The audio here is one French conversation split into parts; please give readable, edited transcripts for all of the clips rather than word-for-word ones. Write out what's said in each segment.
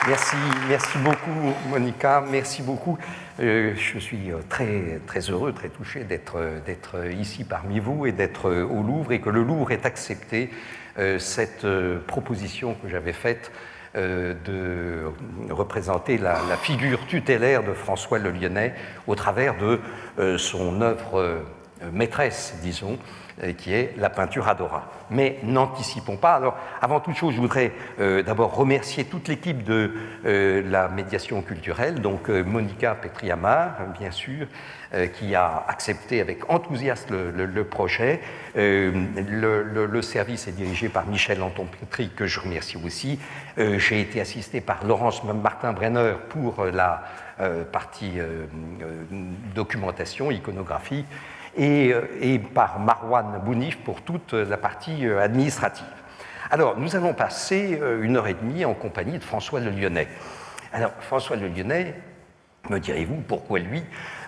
Merci beaucoup, Monica. Merci beaucoup. Je suis très heureux, très touché d'être ici parmi vous et d'être au Louvre, et que le Louvre ait accepté cette proposition que j'avais faite de représenter la figure tutélaire de François Le Lyonnais au travers de son œuvre maîtresse, disons, qui est la peinture Adora. Mais n'anticipons pas. Alors, avant toute chose, je voudrais d'abord remercier toute l'équipe de la médiation culturelle, donc Monica Petriamar, bien sûr, qui a accepté avec enthousiasme le projet. Le service est dirigé par Michel Anton-Pétry, que je remercie aussi. J'ai été assisté par Laurence Martin-Brenner pour la partie documentation, iconographie, et par Marwan Bounif pour toute la partie administrative. Alors, nous allons passer 1h30 en compagnie de François Le Lyonnais. Alors, François Le Lyonnais, me direz-vous, pourquoi lui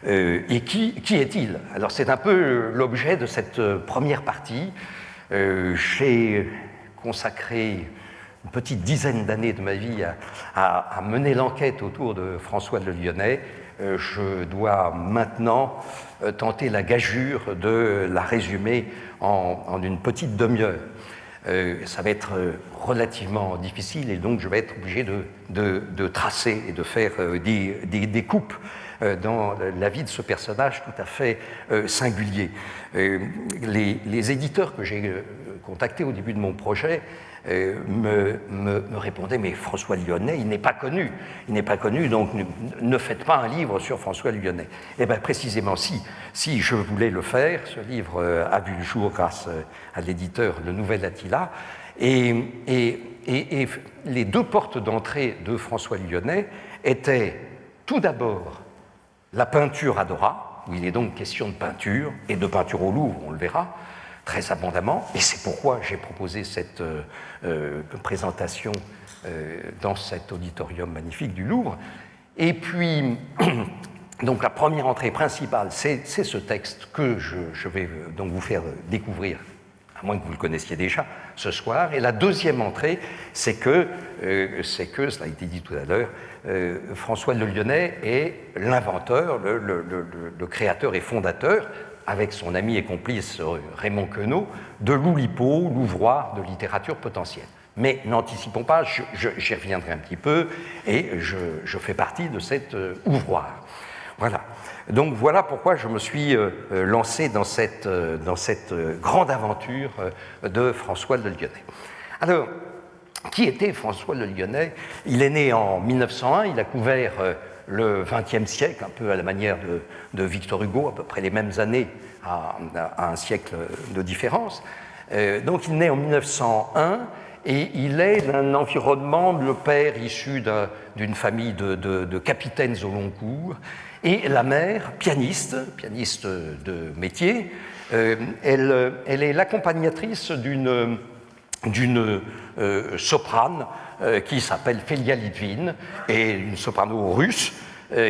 et qui est-il? Alors, c'est un peu l'objet de cette première partie. J'ai consacré une petite dizaine d'années de ma vie à mener l'enquête autour de François Le Lyonnais. Je dois maintenant tenter la gageure de la résumer en une petite demi-heure. Ça va être relativement difficile, et donc je vais être obligé de tracer et de faire des coupes dans la vie de ce personnage tout à fait singulier. Les éditeurs que j'ai contactés au début de mon projet me répondaient: mais François Lyonnais, il n'est pas connu. Il n'est pas connu, donc ne faites pas un livre sur François Lyonnais. Eh bien, précisément, si je voulais le faire, ce livre a vu le jour grâce à l'éditeur Le Nouvel Attila, et les deux portes d'entrée de François Lyonnais étaient tout d'abord la peinture Adora, où il est donc question de peinture, et de peinture au Louvre, on le verra très abondamment, et c'est pourquoi j'ai proposé cette présentation dans cet auditorium magnifique du Louvre. Et puis, donc la première entrée principale, c'est ce texte que je vais donc vous faire découvrir, à moins que vous le connaissiez déjà, ce soir. Et la deuxième entrée, c'est que, cela a été dit tout à l'heure, François Le Lyonnais est l'inventeur, le créateur et fondateur, avec son ami et complice Raymond Queneau, de l'Oulipo, l'ouvroir de littérature potentielle. Mais n'anticipons pas, j'y reviendrai un petit peu, et je fais partie de cet ouvroir. Voilà. Donc voilà pourquoi je me suis lancé dans cette grande aventure de François Le Lyonnais. Alors, qui était François Le Lyonnais? Il est né en 1901, il a couvert le XXe siècle, un peu à la manière de Victor Hugo, à peu près les mêmes années, à un siècle de différence. Donc il naît en 1901, et il est d'un environnement, le père issu d'une famille de capitaines au long cours, et la mère, pianiste de métier. Elle est l'accompagnatrice d'une soprane qui s'appelle Félia Litvine, et une soprano russe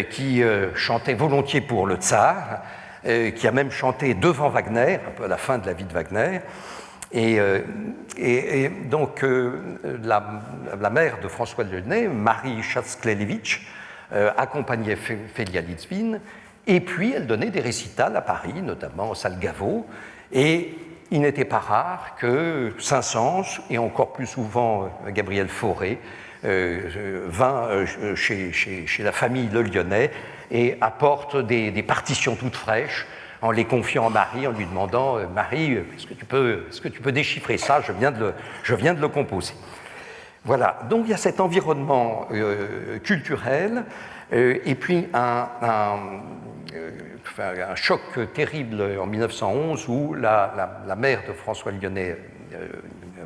qui chantait volontiers pour le tsar, qui a même chanté devant Wagner, un peu à la fin de la vie de Wagner. Et donc la mère de François Le Lyonnais, Marie Schatzklevich, accompagnait Félia Litvine, et puis elle donnait des récitals à Paris, notamment au Salle Gaveau, et il n'était pas rare que Saint-Saëns, et encore plus souvent Gabriel Fauré, vint chez la famille Le Lyonnais et apporte des partitions toutes fraîches en les confiant à Marie, en lui demandant « Marie, est-ce que tu peux déchiffrer ça? Je viens de le composer. » Voilà, donc il y a cet environnement culturel, et puis un choc terrible en 1911 où la mère de François Lyonnais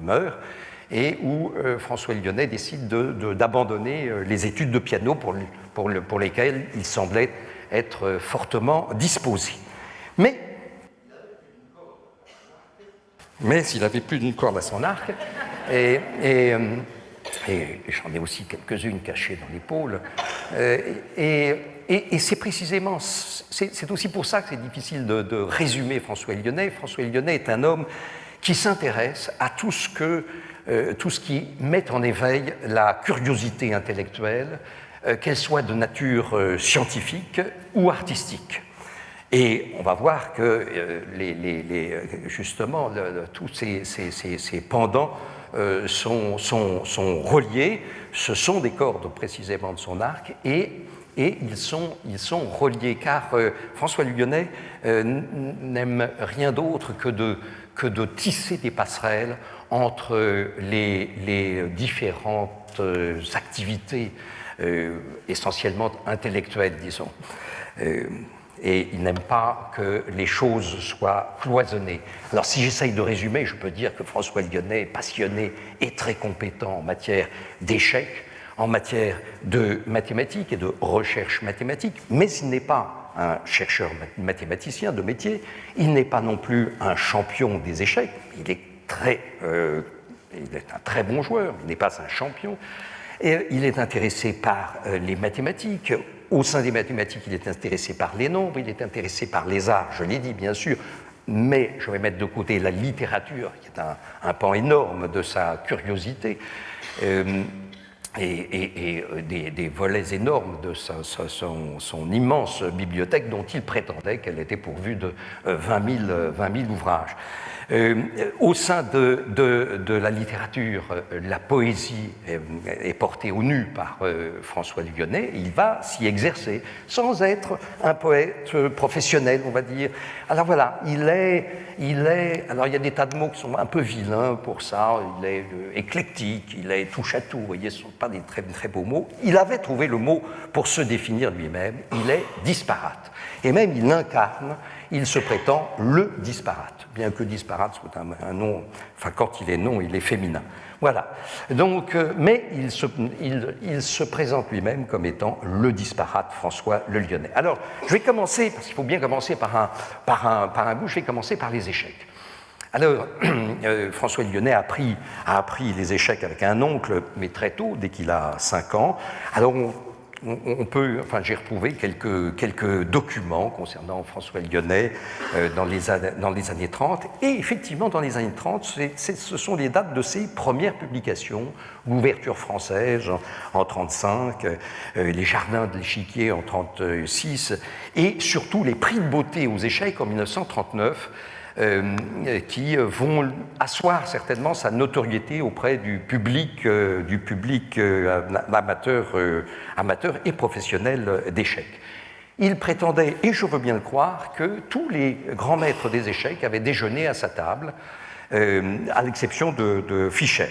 meurt, et où François Lyonnais décide d'abandonner les études de piano pour lesquelles il semblait être fortement disposé. Mais s'il avait plus d'une corde à son arc, et j'en ai aussi quelques-unes cachées dans l'épaule, et c'est précisément, c'est aussi pour ça que c'est difficile de résumer François Lyonnais. François Lyonnais est un homme qui s'intéresse à tout ce que tout ce qui met en éveil la curiosité intellectuelle, qu'elle soit de nature scientifique ou artistique. Et on va voir que justement tous ces pendants sont reliés, ce sont des cordes précisément de son arc, et ils sont reliés, car François Lyonnet n'aime rien d'autre que de tisser des passerelles entre les différentes activités essentiellement intellectuelles, disons. Et il n'aime pas que les choses soient cloisonnées. Alors si j'essaye de résumer, je peux dire que François Lyonnet est passionné et très compétent en matière d'échecs, en matière de mathématiques et de recherche mathématique, mais il n'est pas un chercheur mathématicien de métier, il n'est pas non plus un champion des échecs, il est un très bon joueur, il n'est pas un champion, et il est intéressé par les mathématiques. Au sein des mathématiques, il est intéressé par les nombres, il est intéressé par les arts, je l'ai dit bien sûr, mais je vais mettre de côté la littérature, qui est un pan énorme de sa curiosité, et des volets énormes de son immense bibliothèque, dont il prétendait qu'elle était pourvue de 20 000 ouvrages. Au sein de la littérature, la poésie est portée au nu par François Lyonnet. Il va s'y exercer sans être un poète professionnel, on va dire. Alors voilà, alors il y a des tas de mots qui sont un peu vilains pour ça. Il est éclectique, il est touche à tout. Vous voyez, ce ne sont pas des très, très beaux mots. Il avait trouvé le mot pour se définir lui-même. Il est disparate. Et même il incarne. Il se prétend le disparate, bien que disparate soit un nom, enfin quand il est nom, il est féminin. Voilà. Donc, mais il se présente lui-même comme étant le disparate François Le Lyonnais. Alors, je vais commencer, parce qu'il faut bien commencer par un bout, je vais commencer par les échecs. Alors, François Lyonnet a appris les échecs avec un oncle, mais très tôt, dès qu'il a 5 ans. Alors, j'ai retrouvé quelques documents concernant François Lyonnet dans les années 30. Et effectivement, dans les années 30, ce sont les dates de ses premières publications. L'ouverture française en 1935, les jardins de l'échiquier en 1936, et surtout les prix de beauté aux échecs en 1939. Qui vont asseoir certainement sa notoriété auprès du public amateur et professionnel d'échecs. Il prétendait, et je veux bien le croire, que tous les grands maîtres des échecs avaient déjeuné à sa table, à l'exception de Fischer.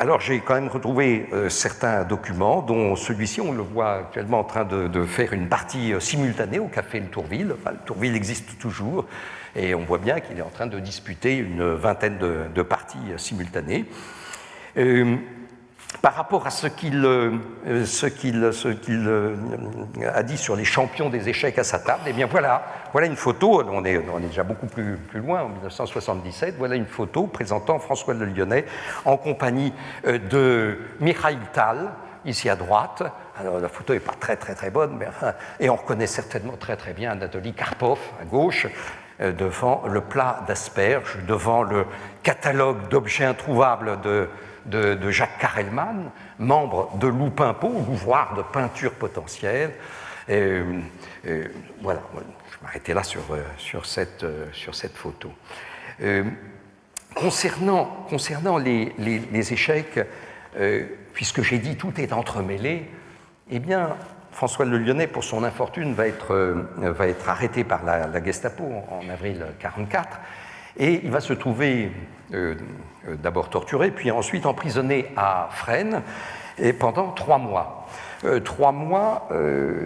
Alors j'ai quand même retrouvé certains documents, dont celui-ci, on le voit actuellement en train de faire une partie simultanée au Café Le Tourville. Enfin, le Tourville existe toujours, et on voit bien qu'il est en train de disputer une vingtaine de parties simultanées. Par rapport à ce qu'il a dit sur les champions des échecs à sa table, eh bien voilà une photo, on est déjà beaucoup plus loin, en 1977, voilà une photo présentant François Le Lyonnais en compagnie de Mikhail Tal, ici à droite. Alors la photo n'est pas très très très bonne, mais et on reconnaît certainement très très bien Anatoly Karpov à gauche, devant le plat d'asperges, devant le catalogue d'objets introuvables de Jacques Carelman, membre de Loupimpo, l'ouvroir de peinture potentielle. Voilà, je vais m'arrêter là sur cette photo. Concernant les échecs, puisque j'ai dit tout est entremêlé, eh bien, François Le Lyonnais, pour son infortune, va être arrêté par la Gestapo en avril 1944, et il va se trouver d'abord torturé, puis ensuite emprisonné à Fresnes, et pendant 3 mois. 3 mois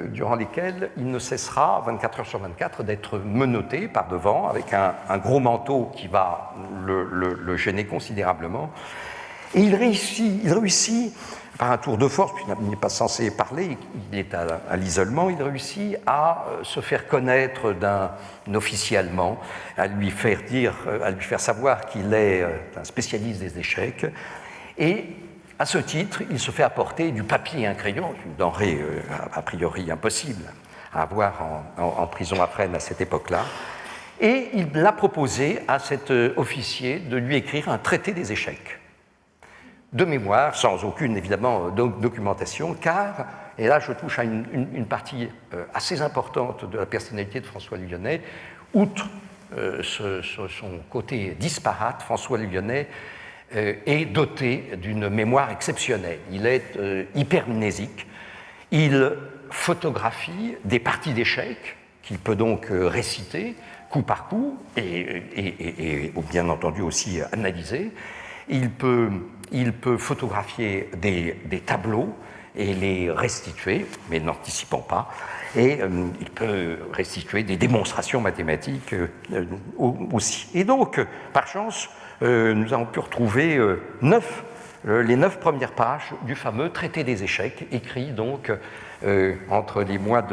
durant lesquels il ne cessera, 24 heures sur 24, d'être menotté par devant, avec un gros manteau qui va le gêner considérablement. Et il réussit par un tour de force, puisqu'il n'est pas censé parler, il est à l'isolement, il réussit à se faire connaître d'un officier allemand, à lui faire savoir qu'il est un spécialiste des échecs. Et à ce titre, il se fait apporter du papier et un crayon, une denrée a priori impossible à avoir en prison à Fresnes à cette époque-là. Et il a proposé à cet officier de lui écrire un traité des échecs. de mémoire, sans aucune, évidemment, documentation, car, et là je touche à une partie assez importante de la personnalité de François le Lyonnais, outre son côté disparate, François le Lyonnais est doté d'une mémoire exceptionnelle. Il est hypermnésique, il photographie des parties d'échecs qu'il peut donc réciter coup par coup et bien entendu aussi analyser. Il peut photographier des tableaux et les restituer, mais n'anticipant pas. Et il peut restituer des démonstrations mathématiques aussi. Et donc, par chance, nous avons pu retrouver les 9 premières pages du fameux traité des échecs, écrit donc entre les mois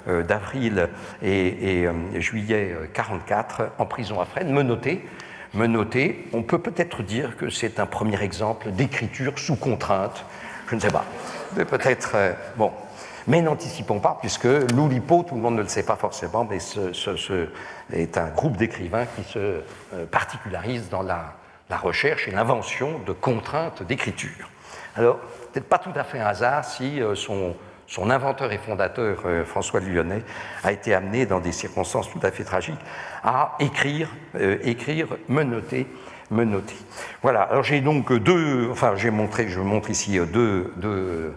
d'avril et juillet 1944 en prison à Fresnes, menotté. On peut peut-être dire que c'est un premier exemple d'écriture sous contrainte, je ne sais pas. Peut-être, bon. Mais n'anticipons pas, puisque l'Oulipo, tout le monde ne le sait pas forcément, mais ce est un groupe d'écrivains qui se particularise dans la recherche et l'invention de contraintes d'écriture. Alors, peut-être pas tout à fait un hasard si son inventeur et fondateur, François le Lyonnais, a été amené dans des circonstances tout à fait tragiques à écrire, menotter. Voilà, alors j'ai donc je montre ici les 2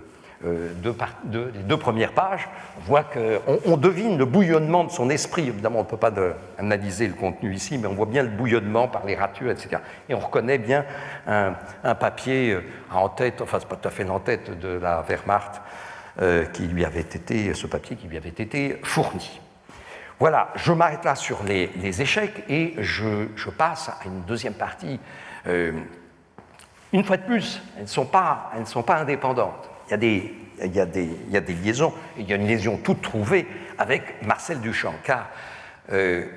premières pages. On voit qu'on devine le bouillonnement de son esprit. Évidemment, on ne peut pas analyser le contenu ici, mais on voit bien le bouillonnement par les ratures, etc. Et on reconnaît bien un papier en tête, enfin, c'est pas tout à fait en tête de la Wehrmacht, ce papier qui lui avait été fourni. Voilà, je m'arrête là sur les échecs et je passe à une deuxième partie. Une fois de plus, elles ne sont pas indépendantes. Il y a des liaisons, et il y a une liaison toute trouvée avec Marcel Duchamp, car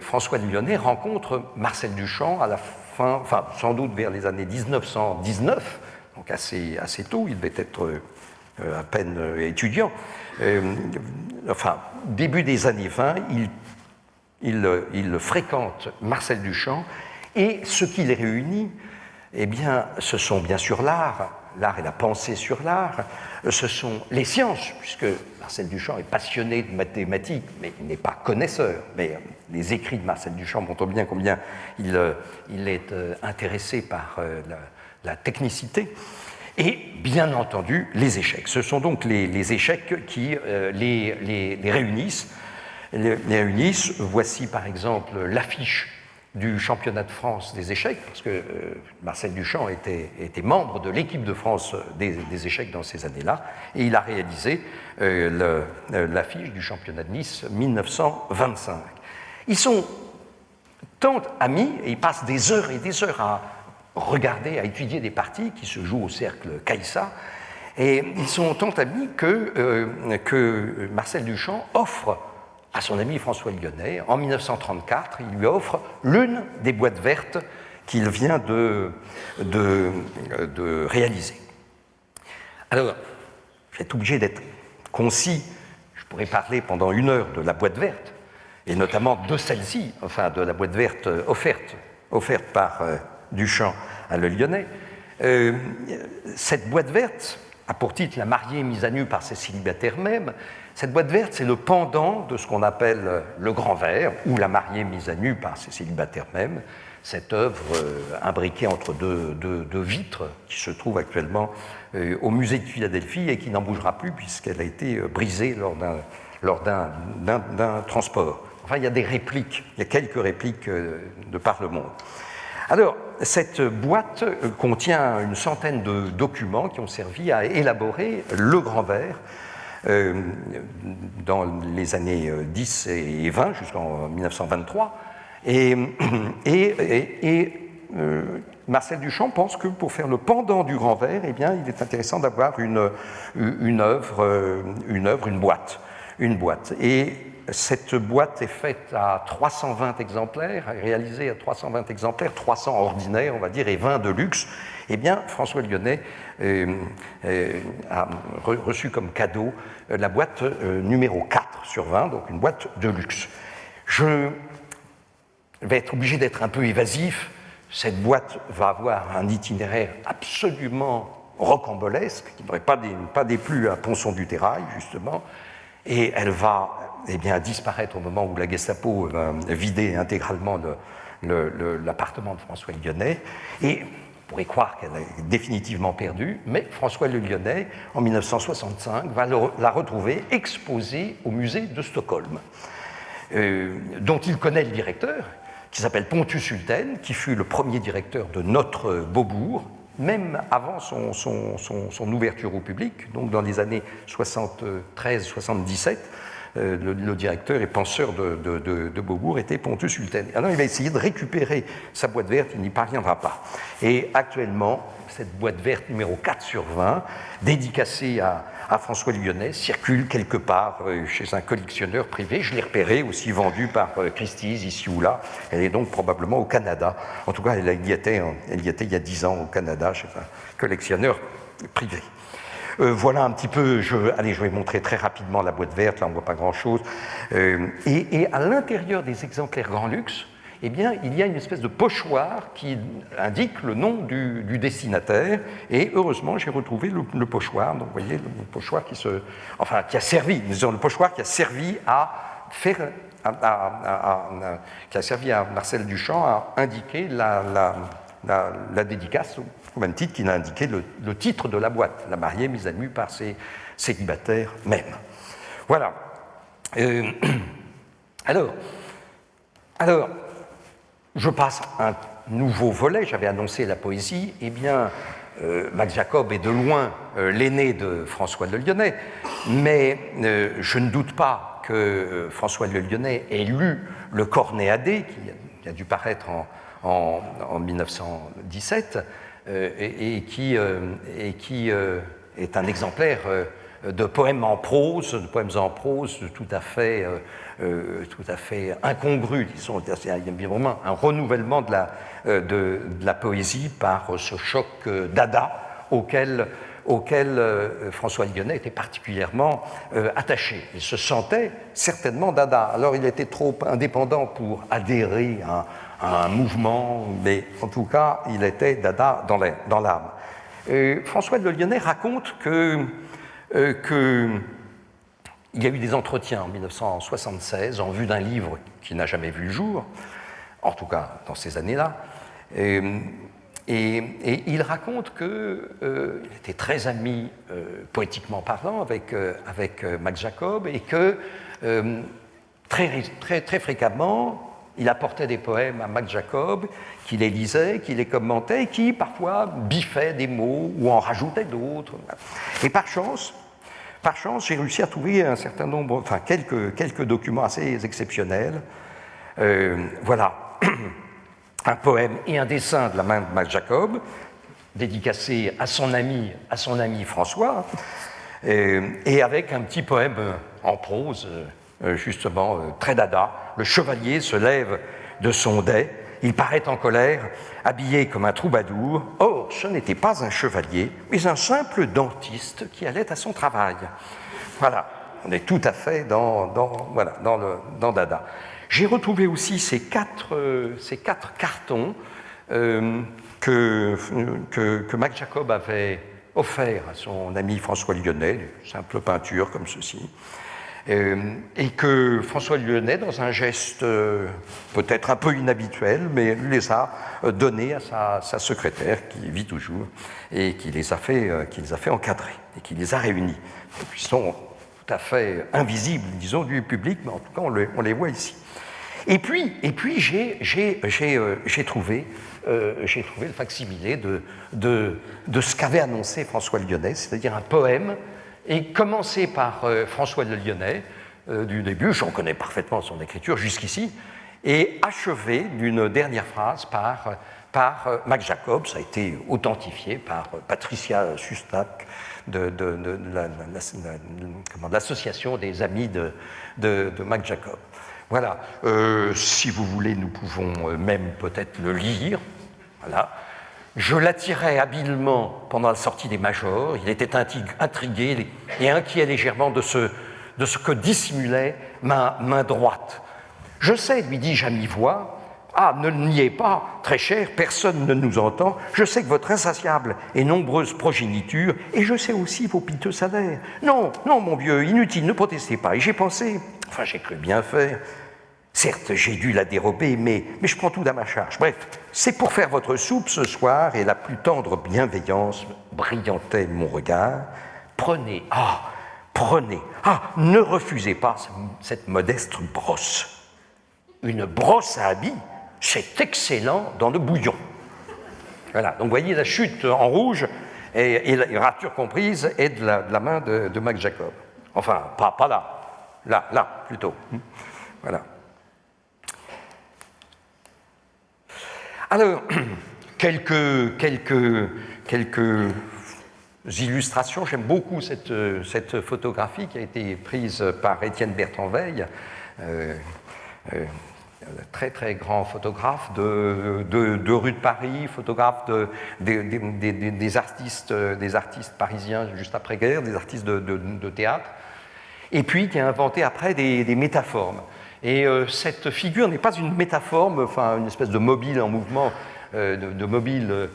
François le Lyonnais rencontre Marcel Duchamp à la fin, enfin sans doute vers les années 1919, donc assez tôt, il devait être à peine étudiant. Début des années 20, il fréquente Marcel Duchamp, et ce qui les réunit, eh bien, ce sont bien sûr l'art et la pensée sur l'art, ce sont les sciences, puisque Marcel Duchamp est passionné de mathématiques, mais il n'est pas connaisseur. Mais les écrits de Marcel Duchamp montrent bien combien il est intéressé par la technicité. Et bien entendu, les échecs. Ce sont donc les échecs qui les réunissent. Voici par exemple l'affiche du championnat de France des échecs, parce que Marcel Duchamp était membre de l'équipe de France des échecs dans ces années-là, et il a réalisé l'affiche du championnat de Nice 1925. Ils sont tant amis, et ils passent des heures et des heures à regarder, à étudier des parties qui se jouent au cercle Caïssa, et ils sont tant amis que Marcel Duchamp offre à son ami François le Lyonnais, en 1934, il lui offre l'une des boîtes vertes qu'il vient de réaliser. Alors, je vais être obligé d'être concis, je pourrais parler pendant 1 heure de la boîte verte, et notamment de celle-ci, enfin de la boîte verte offerte par Duchamp à le Lyonnais. Cette boîte verte a pour titre « La mariée mise à nu par ses célibataires même ». Cette boîte verte, c'est le pendant de ce qu'on appelle le grand verre, ou la mariée mise à nu par ses célibataires même, cette œuvre imbriquée entre deux vitres qui se trouve actuellement au musée de Philadelphie et qui n'en bougera plus puisqu'elle a été brisée lors d'un transport. Enfin, il y a des répliques, il y a quelques répliques de par le monde. Alors, cette boîte contient une centaine de documents qui ont servi à élaborer le grand verre dans les années 10 et 20 jusqu'en 1923. Marcel Duchamp pense que pour faire le pendant du grand verre, eh bien, il est intéressant d'avoir une boîte. Et cette boîte est faite à 320 exemplaires, réalisée à 320 exemplaires, 300 ordinaires, on va dire, et 20 de luxe. Eh bien, François Lyonnais a reçu comme cadeau la boîte numéro 4 sur 20, donc une boîte de luxe. Je vais être obligé d'être un peu évasif. Cette boîte va avoir un itinéraire absolument rocambolesque, qui n'aurait pas déplu à Ponson du Terrail, justement, et elle va disparaître au moment où la Gestapo va vider intégralement l'appartement de François le Lyonnais, et on pourrait croire qu'elle est définitivement perdue, mais François le Lyonnais, en 1965, va la retrouver exposée au musée de Stockholm, dont il connaît le directeur, qui s'appelle Pontus Hultén, qui fut le premier directeur de notre Beaubourg, même avant son ouverture au public, donc dans les années 73-77, le directeur et penseur de Beaubourg était Pontus Hultén. Alors il va essayer de récupérer sa boîte verte, il n'y parviendra pas. Et actuellement, cette boîte verte numéro 4 sur 20, dédicacée à François Lyonnais, circule quelque part chez un collectionneur privé. Je l'ai repérée, aussi vendue par Christie's ici ou là. Elle est donc probablement au Canada. En tout cas, elle y était il y a 10 ans au Canada chez un collectionneur privé. Voilà un petit peu, je vais montrer très rapidement la boîte verte, là on ne voit pas grand-chose. Et à l'intérieur des exemplaires grand luxe, eh bien, il y a une espèce de pochoir qui indique le nom du destinataire. Et heureusement, j'ai retrouvé le pochoir. Donc, vous voyez, le pochoir qui a servi, disons, le pochoir qui a servi à faire, qui a servi à Marcel Duchamp à indiquer la dédicace, au même titre qu'il a indiqué le titre de la boîte, la mariée mise à nu par ses célibataires même. Voilà. Alors, je passe à un nouveau volet. J'avais annoncé la poésie. Eh bien, Max Jacob est de loin l'aîné de François le Lyonnais, mais je ne doute pas que François le Lyonnais ait lu le Cornéadé, qui a dû paraître en 1917, et qui est un exemplaire de poèmes en prose tout à fait incongrus. Il y a bien vraiment un renouvellement de la poésie par ce choc dada auquel François Lyonnais était particulièrement attaché. Il se sentait certainement dada. Alors il était trop indépendant pour adhérer à un mouvement, mais en tout cas, il était dada dans l'âme. François de Lyonnais raconte qu'il y a eu des entretiens en 1976 en vue d'un livre qui n'a jamais vu le jour, en tout cas dans ces années-là. Et il raconte qu'il était très ami, poétiquement parlant, avec Max Jacob, et que très fréquemment, il apportait des poèmes à Max Jacob, qui les lisait, qui les commentait, et qui parfois biffait des mots ou en rajoutait d'autres. Et par chance, j'ai réussi à trouver un certain nombre, quelques documents assez exceptionnels. Voilà, un poème et un dessin de la main de Max Jacob, dédicacé à son ami François, et avec un petit poème en prose, justement très dada. Le chevalier se lève de son dais, il paraît en colère, habillé comme un troubadour. Or, ce n'était pas un chevalier, mais un simple dentiste qui allait à son travail. Voilà, on est tout à fait dans dada. J'ai retrouvé aussi ces quatre cartons que Max Jacob avait offerts à son ami François Lyonnais, une simple peinture comme ceci. Et que François Lyonnais, dans un geste peut-être un peu inhabituel, mais les a donnés à sa secrétaire, qui vit toujours, et qui les a fait encadrer, et qui les a réunis. Ils sont tout à fait invisibles, disons, du public, mais en tout cas, on les voit ici. Et puis j'ai trouvé le facsimilé de ce qu'avait annoncé François Lyonnais, c'est-à-dire un poème, et commencé par François le Lyonnais, du début, j'en connais parfaitement son écriture jusqu'ici, et achevé d'une dernière phrase par Max Jacob. Ça a été authentifié par Patricia Sustak de l'association des amis de Max Jacob. Voilà, si vous voulez, nous pouvons même peut-être le lire. Voilà. Je l'attirais habilement pendant la sortie des majors. Il était intrigué et inquiet légèrement de ce que dissimulait ma main droite. Je sais, lui dis-je à mi-voix, Ah, ne le niez pas, très cher, personne ne nous entend. Je sais que votre insatiable et nombreuse progéniture, et je sais aussi vos piteux salaires. Non, non, mon vieux, inutile, ne protestez pas. Et j'ai pensé, enfin, j'ai cru bien faire. Certes, j'ai dû la dérober, mais je prends tout à ma charge. Bref, c'est pour faire votre soupe ce soir, et la plus tendre bienveillance brillantait mon regard. Prenez, ne refusez pas cette modeste brosse. Une brosse à habits, c'est excellent dans le bouillon. Voilà, donc vous voyez la chute en rouge, et la rature comprise, est de la main de Max Jacob. Enfin, pas là, là, plutôt. Voilà. Alors, quelques illustrations. J'aime beaucoup cette photographie qui a été prise par Étienne Bertrand-Veil, très très grand photographe de rue de Paris, photographe des artistes parisiens juste après-guerre, des artistes de théâtre, et puis qui a inventé après des métaformes. Et cette figure n'est pas une métaforme, enfin une espèce de mobile en mouvement, de mobile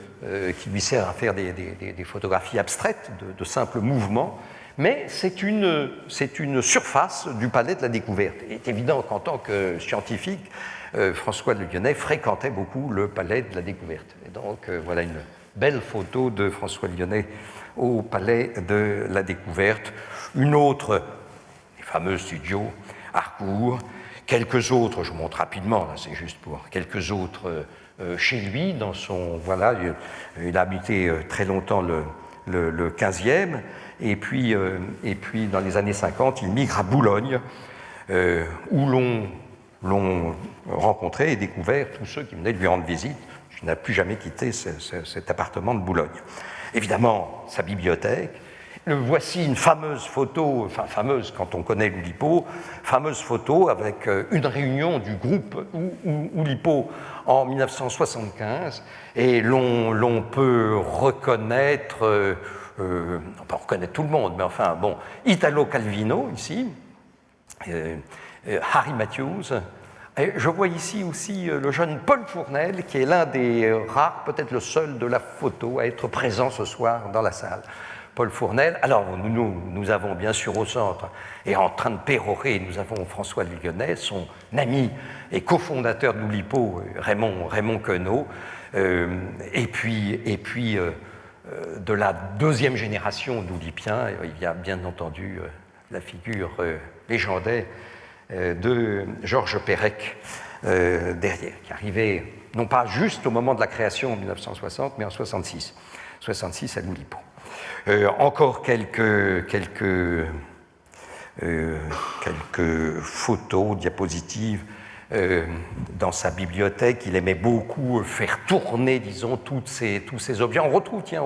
qui lui sert à faire des photographies abstraites, de simples mouvements, mais c'est une surface du palais de la découverte. Il est évident qu'en tant que scientifique, François Le Lyonnais fréquentait beaucoup le palais de la découverte. Et donc voilà une belle photo de François Le Lyonnais au palais de la découverte. Une autre, les fameux studios Harcourt, quelques autres, je vous montre rapidement, là c'est juste pour quelques autres chez lui, dans son, voilà, il a habité très longtemps le 15e, et puis dans les années 50, il migre à Boulogne, où l'on rencontré et découvert tous ceux qui venaient lui rendre visite. Il n'a plus jamais quitté cet appartement de Boulogne. Évidemment, sa bibliothèque. Voici une fameuse photo, enfin fameuse quand on connaît l'Oulipo, fameuse photo avec une réunion du groupe Oulipo en 1975, et l'on peut reconnaître, on peut reconnaître tout le monde, mais enfin bon, Italo Calvino ici, Harry Matthews. Et je vois ici aussi le jeune Paul Fournel, qui est l'un des rares, peut-être le seul de la photo à être présent ce soir dans la salle. Paul Fournel. Alors, nous avons bien sûr au centre, et en train de pérorer, nous avons François Le Lyonnais, son ami et cofondateur de l'Oulipo, Raymond Queneau, et puis de la deuxième génération d'Oulipiens, il y a bien entendu la figure légendaire de Georges Perec derrière, qui arrivait non pas juste au moment de la création en 1960, mais en 66 à l'Oulipo. Encore quelques photos, diapositives dans sa bibliothèque. Il aimait beaucoup faire tourner, disons, tous ces objets. On retrouve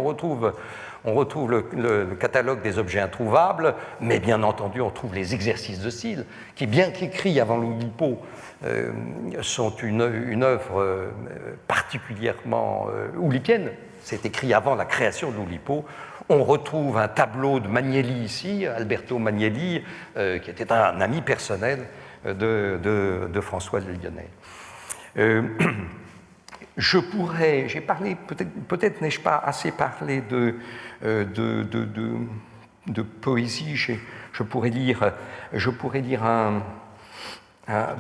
le catalogue des objets introuvables, mais bien entendu, on trouve les exercices de style, qui, bien qu'écrits avant l'Oulipo, sont une œuvre particulièrement oulipienne. C'est écrit avant la création de l'Oulipo. On retrouve un tableau de Magnelli ici, Alberto Magnelli, qui était un ami personnel de François Le Lyonnais. J'ai parlé, peut-être n'ai-je pas assez parlé de poésie. Je pourrais lire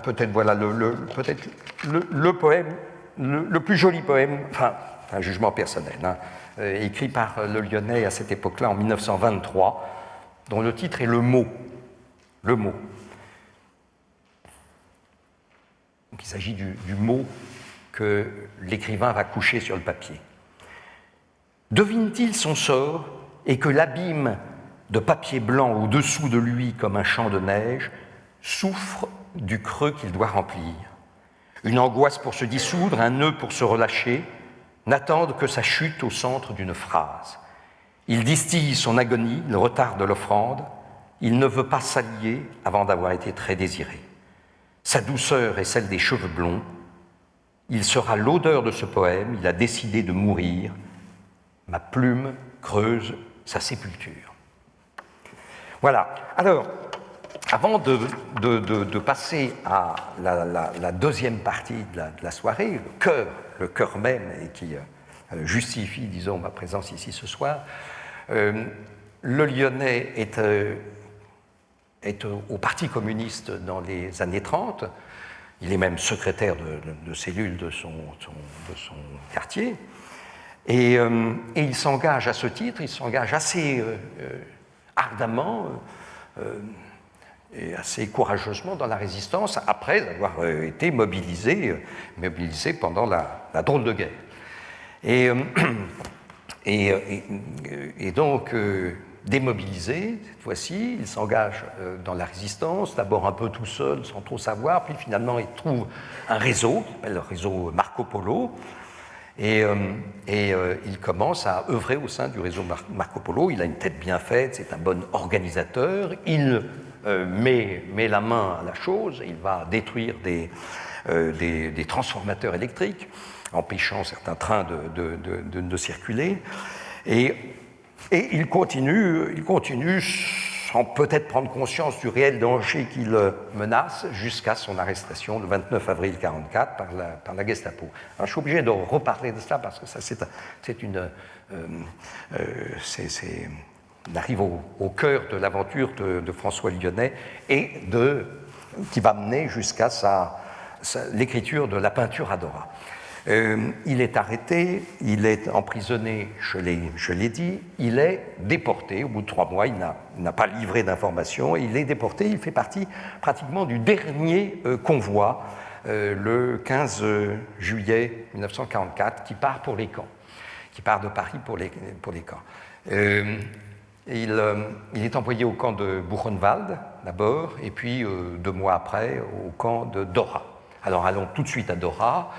peut-être voilà le poème, le plus joli poème, enfin un jugement personnel, hein, écrit par Le Lyonnais à cette époque-là en 1923, dont le titre est Le mot. Le mot. Donc, il s'agit du mot que l'écrivain va coucher sur le papier. Devine-t-il son sort et que l'abîme de papier blanc au-dessous de lui comme un champ de neige souffre du creux qu'il doit remplir. Une angoisse pour se dissoudre, un nœud pour se relâcher, n'attendent que sa chute au centre d'une phrase. Il distille son agonie, le retard de l'offrande, il ne veut pas s'allier avant d'avoir été très désiré. Sa douceur est celle des cheveux blonds, il sera l'odeur de ce poème, il a décidé de mourir, ma plume creuse sa sépulture. Voilà, alors, avant de passer à la deuxième partie de la soirée, le cœur même, et qui justifie, disons, ma présence ici ce soir, le Lyonnais est au Parti communiste dans les années 30. Il est même secrétaire de cellule de son quartier. Et il s'engage à ce titre, il s'engage assez ardemment et assez courageusement dans la résistance après avoir été mobilisé pendant la drôle de guerre. Et donc, démobilisé, cette fois-ci, il s'engage dans la résistance, d'abord un peu tout seul, sans trop savoir, puis finalement il trouve un réseau, qui s'appelle le réseau Marco Polo, et il commence à œuvrer au sein du réseau Marco Polo. Il a une tête bien faite, c'est un bon organisateur, il met la main à la chose, il va détruire des transformateurs électriques, empêchant certains trains de circuler, et il continue sans peut-être prendre conscience du réel danger qui le menace jusqu'à son arrestation le 29 avril 1944 par la Gestapo. Alors, je suis obligé de reparler de cela parce que ça, on arrive au cœur de l'aventure de François Lyonnais et qui va mener jusqu'à l'écriture de la peinture Adora. Il est arrêté, il est emprisonné, je l'ai dit, il est déporté. Au bout de 3 mois, il n'a pas livré d'informations, il est déporté, il fait partie pratiquement du dernier convoi, le 15 juillet 1944, qui part pour les camps, qui part de Paris pour les camps. Il est envoyé au camp de Buchenwald, d'abord, et puis 2 mois après, au camp de Dora. Alors allons tout de suite à Dora.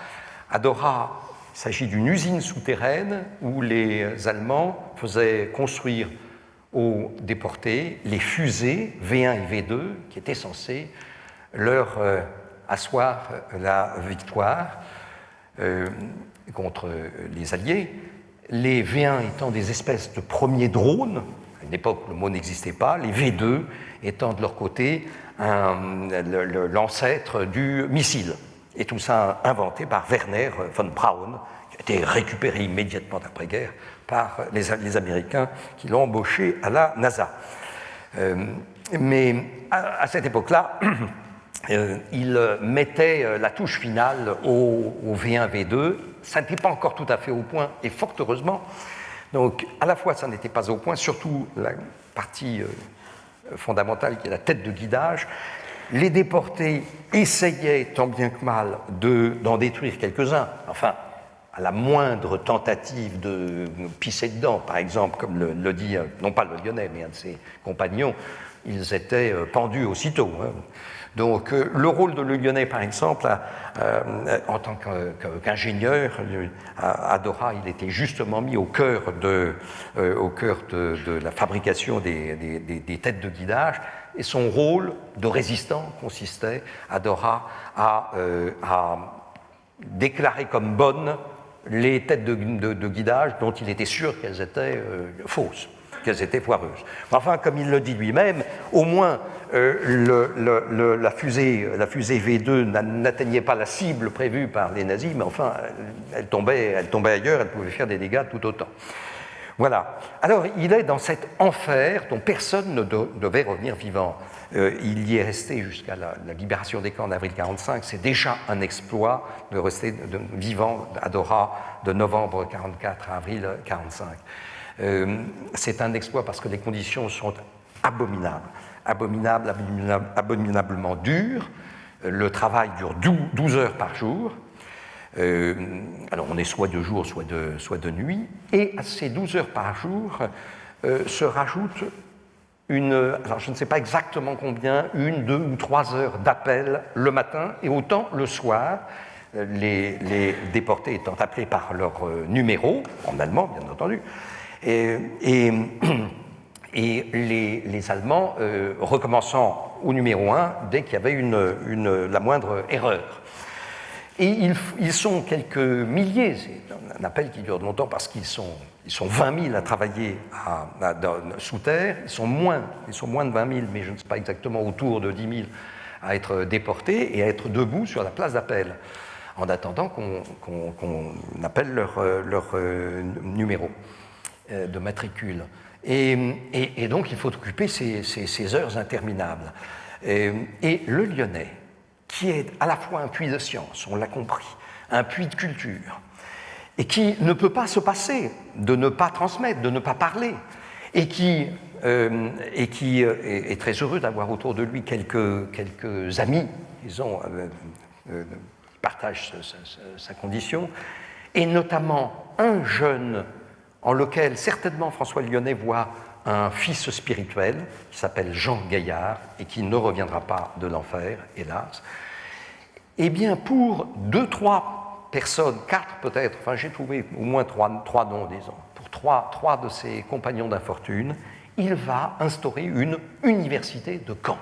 À Dora, il s'agit d'une usine souterraine où les Allemands faisaient construire aux déportés les fusées V1 et V2 qui étaient censées leur asseoir la victoire contre les Alliés. Les V1 étant des espèces de premiers drones, à une époque où le mot n'existait pas, les V2 étant de leur côté l'ancêtre du missile. Et tout ça inventé par Werner von Braun, qui a été récupéré immédiatement d'après-guerre par les Américains qui l'ont embauché à la NASA. Mais à cette époque-là, il mettait la touche finale au V1, V2. Ça n'était pas encore tout à fait au point, et fort heureusement. Donc, à la fois, ça n'était pas au point, surtout la partie fondamentale qui est la tête de guidage. Les déportés essayaient, tant bien que mal, d'en détruire quelques-uns. Enfin, à la moindre tentative de pisser dedans, par exemple, comme le dit, non pas le Lyonnais, mais un de ses compagnons, ils étaient pendus aussitôt. Hein. Donc, le rôle de le Lyonnais, par exemple, en tant qu'ingénieur, à Dora, il était justement mis au cœur de la fabrication des têtes de guidage. Et son rôle de résistant consistait, à Dora, à déclarer comme bonnes les têtes de guidage dont il était sûr qu'elles étaient fausses, qu'elles étaient foireuses. Enfin, comme il le dit lui-même, au moins la fusée V2 n'atteignait pas la cible prévue par les nazis, mais enfin, elle tombait ailleurs, elle pouvait faire des dégâts tout autant. Voilà. Alors, il est dans cet enfer dont personne ne devait revenir vivant. Il y est resté jusqu'à la libération des camps en avril 1945. C'est déjà un exploit de rester vivant à Dora de novembre 1944 à avril 1945. C'est un exploit parce que les conditions sont abominablement dures. Le travail dure 12 heures par jour. Alors on est soit de jour, soit de nuit, et à ces 12 heures par jour se rajoute alors je ne sais pas exactement combien, 1, 2 ou 3 heures d'appel le matin, et autant le soir, les déportés étant appelés par leur numéro, en allemand bien entendu, et les Allemands recommençant au numéro 1 dès qu'il y avait la moindre erreur. Et ils sont quelques milliers, c'est un appel qui dure longtemps parce qu'ils sont Ils sont 20 000 à travailler sous terre, ils sont moins de 20 000, mais je ne sais pas exactement, autour de 10 000 à être déportés et à être debout sur la place d'appel, en attendant qu'on appelle leur numéro de matricule. Et donc, il faut occuper ces heures interminables. Et le Lyonnais, qui est à la fois un puits de science, on l'a compris, un puits de culture, et qui ne peut pas se passer de ne pas transmettre, de ne pas parler, et qui est très heureux d'avoir autour de lui quelques amis, disons, qui partagent sa condition, et notamment un jeune en lequel certainement François Lyonnais voit un fils spirituel qui s'appelle Jean Gaillard et qui ne reviendra pas de l'enfer, hélas. Eh bien, pour 2-3 personnes, 4 peut-être, enfin j'ai trouvé au moins 3 noms, disons, pour 3 de ses compagnons d'infortune, il va instaurer une université de Caen.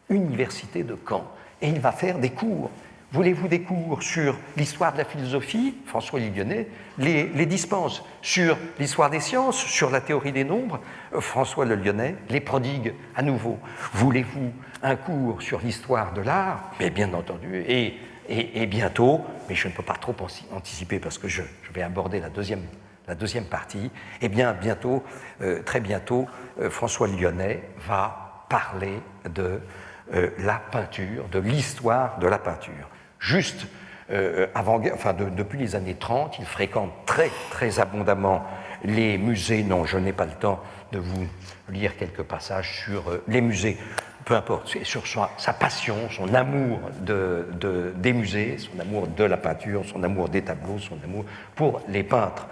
Université de Caen. Et il va faire des cours. Voulez-vous des cours sur l'histoire de la philosophie? François Lyonnais les dispense. Sur l'histoire des sciences, sur la théorie des nombres, François le Lyonnais les prodigue à nouveau. Voulez-vous un cours sur l'histoire de l'art? Mais bien entendu, et bientôt, mais je ne peux pas trop anticiper parce que je vais aborder la deuxième partie, et bien bientôt, très bientôt, François Lyonnais va parler de la peinture, de l'histoire de la peinture. Juste depuis les années 30, il fréquente très, très abondamment les musées. Non, je n'ai pas le temps de vous lire quelques passages sur les musées, peu importe, sur sa passion, son amour des musées, son amour de la peinture, son amour des tableaux, son amour pour les peintres.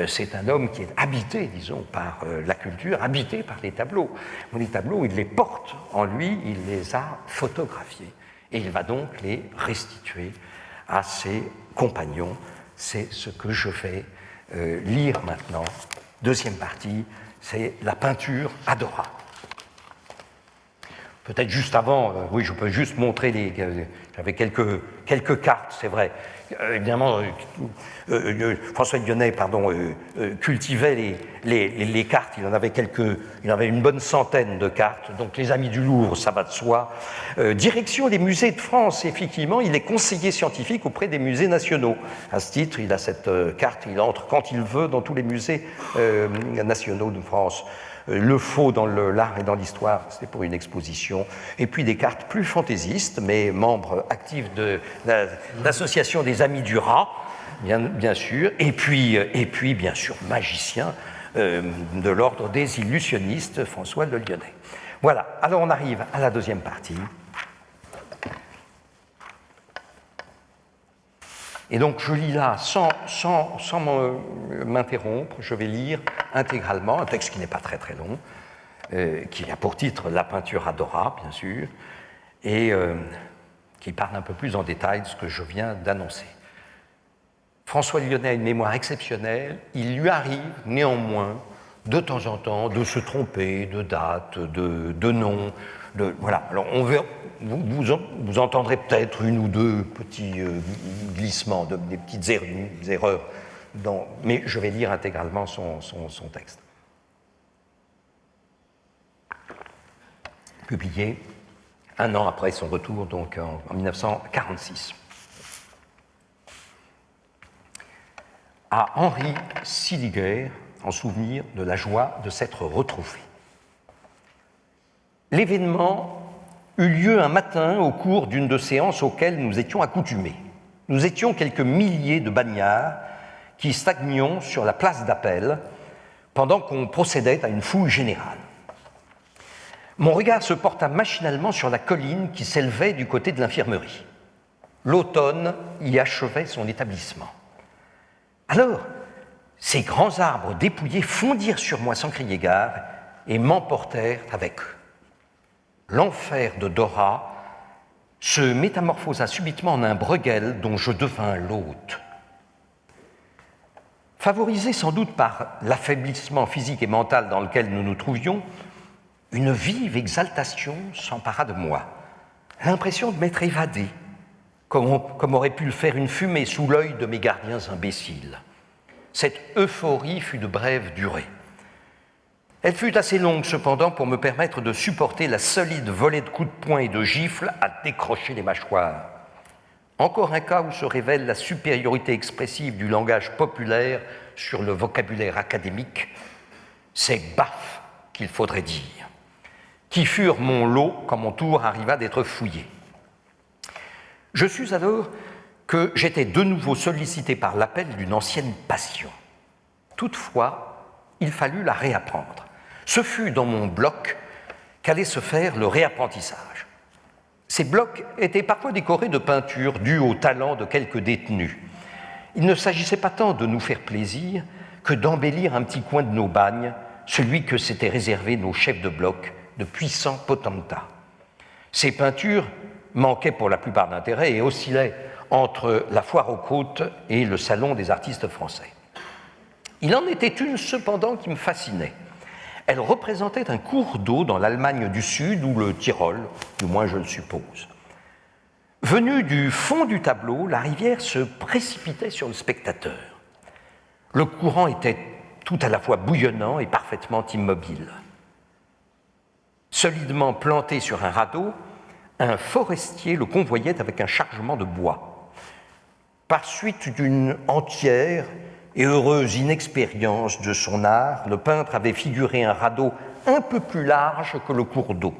C'est un homme qui est habité, disons, par la culture, habité par les tableaux. Les tableaux, il les porte en lui, il les a photographiés. Et il va donc les restituer à ses compagnons. C'est ce que je vais lire maintenant. Deuxième partie, c'est la peinture adorable. Peut-être juste avant, oui, je peux juste montrer j'avais quelques cartes, c'est vrai. Évidemment, François Lyonnais, cultivait les cartes. Il en avait une bonne centaine de cartes. Donc les amis du Louvre, ça va de soi. Direction des musées de France, effectivement, il est conseiller scientifique auprès des musées nationaux. À ce titre, il a cette carte. Il entre quand il veut dans tous les musées nationaux de France. Le faux dans l'art et dans l'histoire, c'était pour une exposition. Et puis des cartes plus fantaisistes, mais membre actif de l'association des Amis du Rat, bien sûr. Et puis, bien sûr, magicien de l'ordre des illusionnistes, François le Lyonnais. Voilà, alors on arrive à la deuxième partie. Et donc je lis là, sans m'interrompre, je vais lire intégralement un texte qui n'est pas très très long, qui a pour titre « La peinture adorable », bien sûr, et qui parle un peu plus en détail de ce que je viens d'annoncer. François Lyonnais a une mémoire exceptionnelle, il lui arrive néanmoins de temps en temps de se tromper de date, de nom. Voilà. Alors vous entendrez peut-être une ou deux petits glissements, des petites erreurs, mais je vais lire intégralement son texte. Publié un an après son retour, donc en 1946. À Henri Siliger, en souvenir de la joie de s'être retrouvé. L'événement eut lieu un matin au cours d'une de séances auxquelles nous étions accoutumés. Nous étions quelques milliers de bagnards qui stagnions sur la place d'Appel pendant qu'on procédait à une fouille générale. Mon regard se porta machinalement sur la colline qui s'élevait du côté de l'infirmerie. L'automne y achevait son établissement. Alors, ces grands arbres dépouillés fondirent sur moi sans crier gare et m'emportèrent avec eux. L'enfer de Dora se métamorphosa subitement en un Bruegel dont je devins l'hôte. Favorisé sans doute par l'affaiblissement physique et mental dans lequel nous nous trouvions, une vive exaltation s'empara de moi, l'impression de m'être évadé, comme aurait pu le faire une fumée sous l'œil de mes gardiens imbéciles. Cette euphorie fut de brève durée. Elle fut assez longue cependant pour me permettre de supporter la solide volée de coups de poing et de gifles à décrocher les mâchoires. Encore un cas où se révèle la supériorité expressive du langage populaire sur le vocabulaire académique. C'est baf qu'il faudrait dire, qui furent mon lot quand mon tour arriva d'être fouillé. Je sus alors que j'étais de nouveau sollicité par l'appel d'une ancienne passion. Toutefois, il fallut la réapprendre. Ce fut dans mon bloc qu'allait se faire le réapprentissage. Ces blocs étaient parfois décorés de peintures dues au talent de quelques détenus. Il ne s'agissait pas tant de nous faire plaisir que d'embellir un petit coin de nos bagnes, celui que s'étaient réservé nos chefs de bloc, de puissants potentats. Ces peintures manquaient pour la plupart d'intérêt et oscillaient entre la foire aux côtes et le salon des artistes français. Il en était une cependant qui me fascinait. Elle représentait un cours d'eau dans l'Allemagne du Sud ou le Tyrol, du moins je le suppose. Venue du fond du tableau, la rivière se précipitait sur le spectateur. Le courant était tout à la fois bouillonnant et parfaitement immobile. Solidement planté sur un radeau, un forestier le convoyait avec un chargement de bois. Par suite d'une entière et heureuse inexpérience de son art, le peintre avait figuré un radeau un peu plus large que le cours d'eau.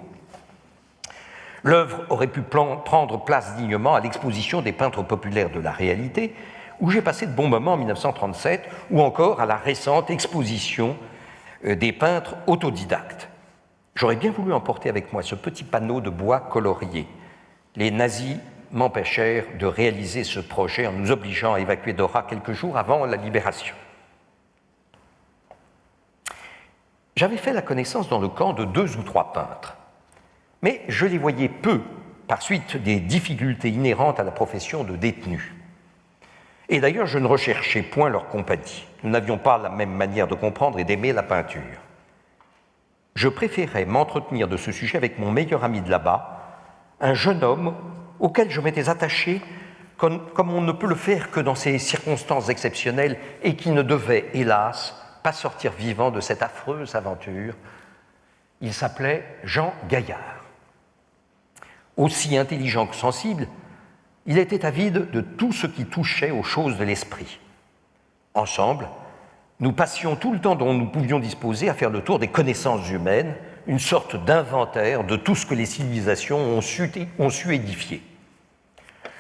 L'œuvre aurait pu prendre place dignement à l'exposition des peintres populaires de la réalité, où j'ai passé de bons moments en 1937, ou encore à la récente exposition des peintres autodidactes. J'aurais bien voulu emporter avec moi ce petit panneau de bois colorié. Les nazis m'empêchèrent de réaliser ce projet en nous obligeant à évacuer Dora quelques jours avant la libération. J'avais fait la connaissance dans le camp de 2 ou 3 peintres, mais je les voyais peu par suite des difficultés inhérentes à la profession de détenu. Et d'ailleurs, je ne recherchais point leur compagnie. Nous n'avions pas la même manière de comprendre et d'aimer la peinture. Je préférais m'entretenir de ce sujet avec mon meilleur ami de là-bas, un jeune homme auquel je m'étais attaché comme on ne peut le faire que dans ces circonstances exceptionnelles et qui ne devait, hélas, pas sortir vivant de cette affreuse aventure. Il s'appelait Jean Gaillard. Aussi intelligent que sensible, il était avide de tout ce qui touchait aux choses de l'esprit. Ensemble, nous passions tout le temps dont nous pouvions disposer à faire le tour des connaissances humaines, une sorte d'inventaire de tout ce que les civilisations ont su édifier.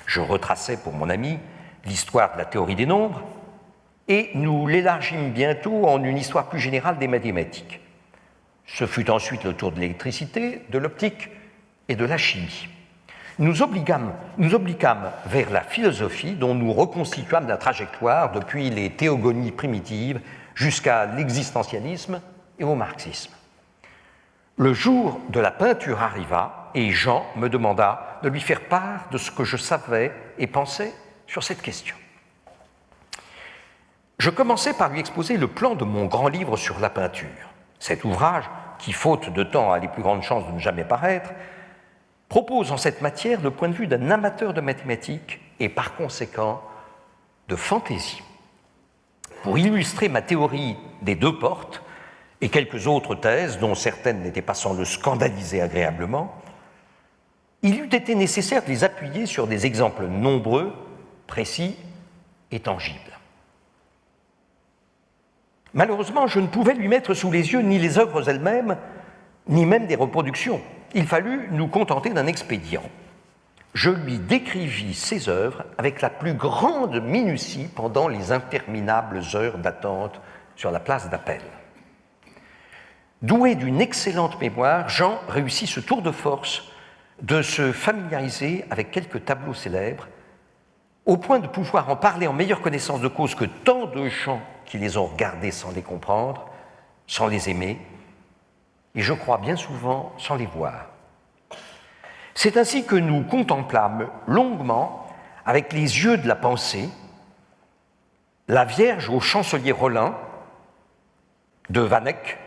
Je retraçais pour mon ami l'histoire de la théorie des nombres et nous l'élargîmes bientôt en une histoire plus générale des mathématiques. Ce fut ensuite le tour de l'électricité, de l'optique et de la chimie. Nous obliquâmes vers la philosophie dont nous reconstituâmes la trajectoire depuis les théogonies primitives jusqu'à l'existentialisme et au marxisme. Le jour de la peinture arriva et Jean me demanda de lui faire part de ce que je savais et pensais sur cette question. Je commençai par lui exposer le plan de mon grand livre sur la peinture. Cet ouvrage, qui faute de temps a les plus grandes chances de ne jamais paraître, propose en cette matière le point de vue d'un amateur de mathématiques et par conséquent de fantaisie. Pour illustrer ma théorie des 2 portes et quelques autres thèses, dont certaines n'étaient pas sans le scandaliser agréablement, il eût été nécessaire de les appuyer sur des exemples nombreux, précis et tangibles. Malheureusement, je ne pouvais lui mettre sous les yeux ni les œuvres elles-mêmes, ni même des reproductions. Il fallut nous contenter d'un expédient. Je lui décrivis ses œuvres avec la plus grande minutie pendant les interminables heures d'attente sur la place d'Appel. Doué d'une excellente mémoire, Jean réussit ce tour de force de se familiariser avec quelques tableaux célèbres, au point de pouvoir en parler en meilleure connaissance de cause que tant de gens qui les ont regardés sans les comprendre, sans les aimer, et je crois bien souvent sans les voir. C'est ainsi que nous contemplâmes longuement, avec les yeux de la pensée, la Vierge au chancelier Rollin de Van Eyck.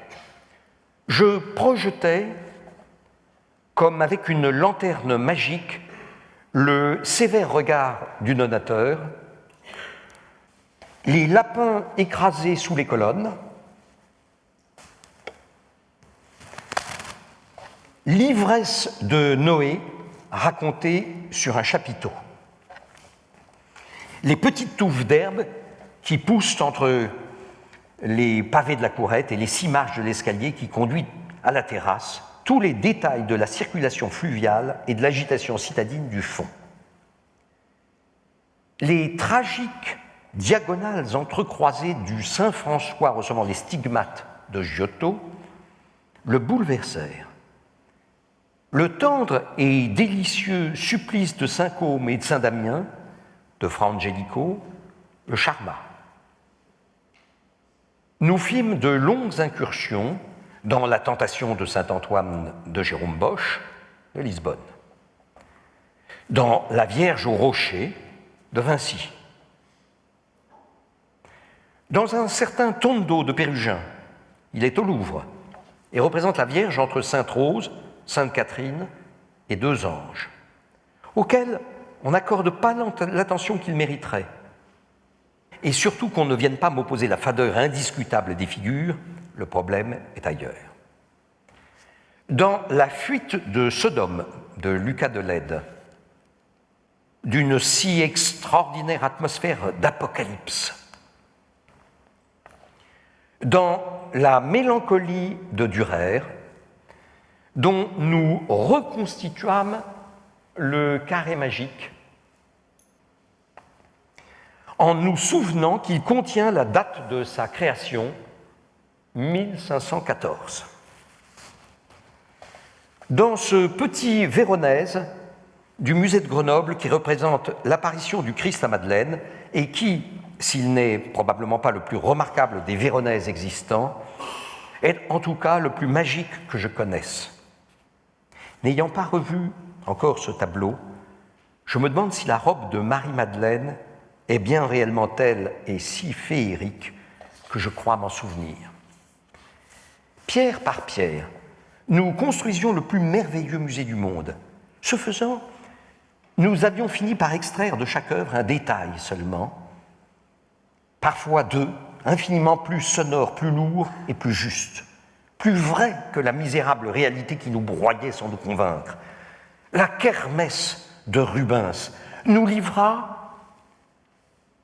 Je projetais, comme avec une lanterne magique, le sévère regard du donateur les lapins écrasés sous les colonnes, l'ivresse de Noé racontée sur un chapiteau, les petites touffes d'herbe qui poussent entre les pavés de la courette et les 6 marches de l'escalier qui conduit à la terrasse, tous les détails de la circulation fluviale et de l'agitation citadine du fond. Les tragiques diagonales entrecroisées du Saint François recevant les stigmates de Giotto le bouleversèrent. Le tendre et délicieux supplice de Saint Côme et de Saint Damien de Fra Angelico le charma. Nous fîmes de longues incursions dans la tentation de Saint Antoine de Jérôme Bosch de Lisbonne, dans la Vierge au rocher de Vinci, dans un certain Tondo de Pérugin. Il est au Louvre et représente la Vierge entre Sainte Rose, Sainte Catherine et 2 anges, auxquels on n'accorde pas l'attention qu'ils mériteraient. Et surtout qu'on ne vienne pas m'opposer la fadeur indiscutable des figures, le problème est ailleurs. Dans La fuite de Sodome de Lucas de Lede, d'une si extraordinaire atmosphère d'apocalypse, dans La mélancolie de Dürer, dont nous reconstituâmes le carré magique en nous souvenant qu'il contient la date de sa création, 1514. Dans ce petit Véronèse du musée de Grenoble qui représente l'apparition du Christ à Madeleine et qui, s'il n'est probablement pas le plus remarquable des Véronèses existants, est en tout cas le plus magique que je connaisse. N'ayant pas revu encore ce tableau, je me demande si la robe de Marie-Madeleine est bien réellement telle et si féerique que je crois m'en souvenir. Pierre par pierre, nous construisions le plus merveilleux musée du monde. Ce faisant, nous avions fini par extraire de chaque œuvre un détail seulement, parfois 2, infiniment plus sonores, plus lourds et plus justes, plus vrais que la misérable réalité qui nous broyait sans nous convaincre. La kermesse de Rubens nous livra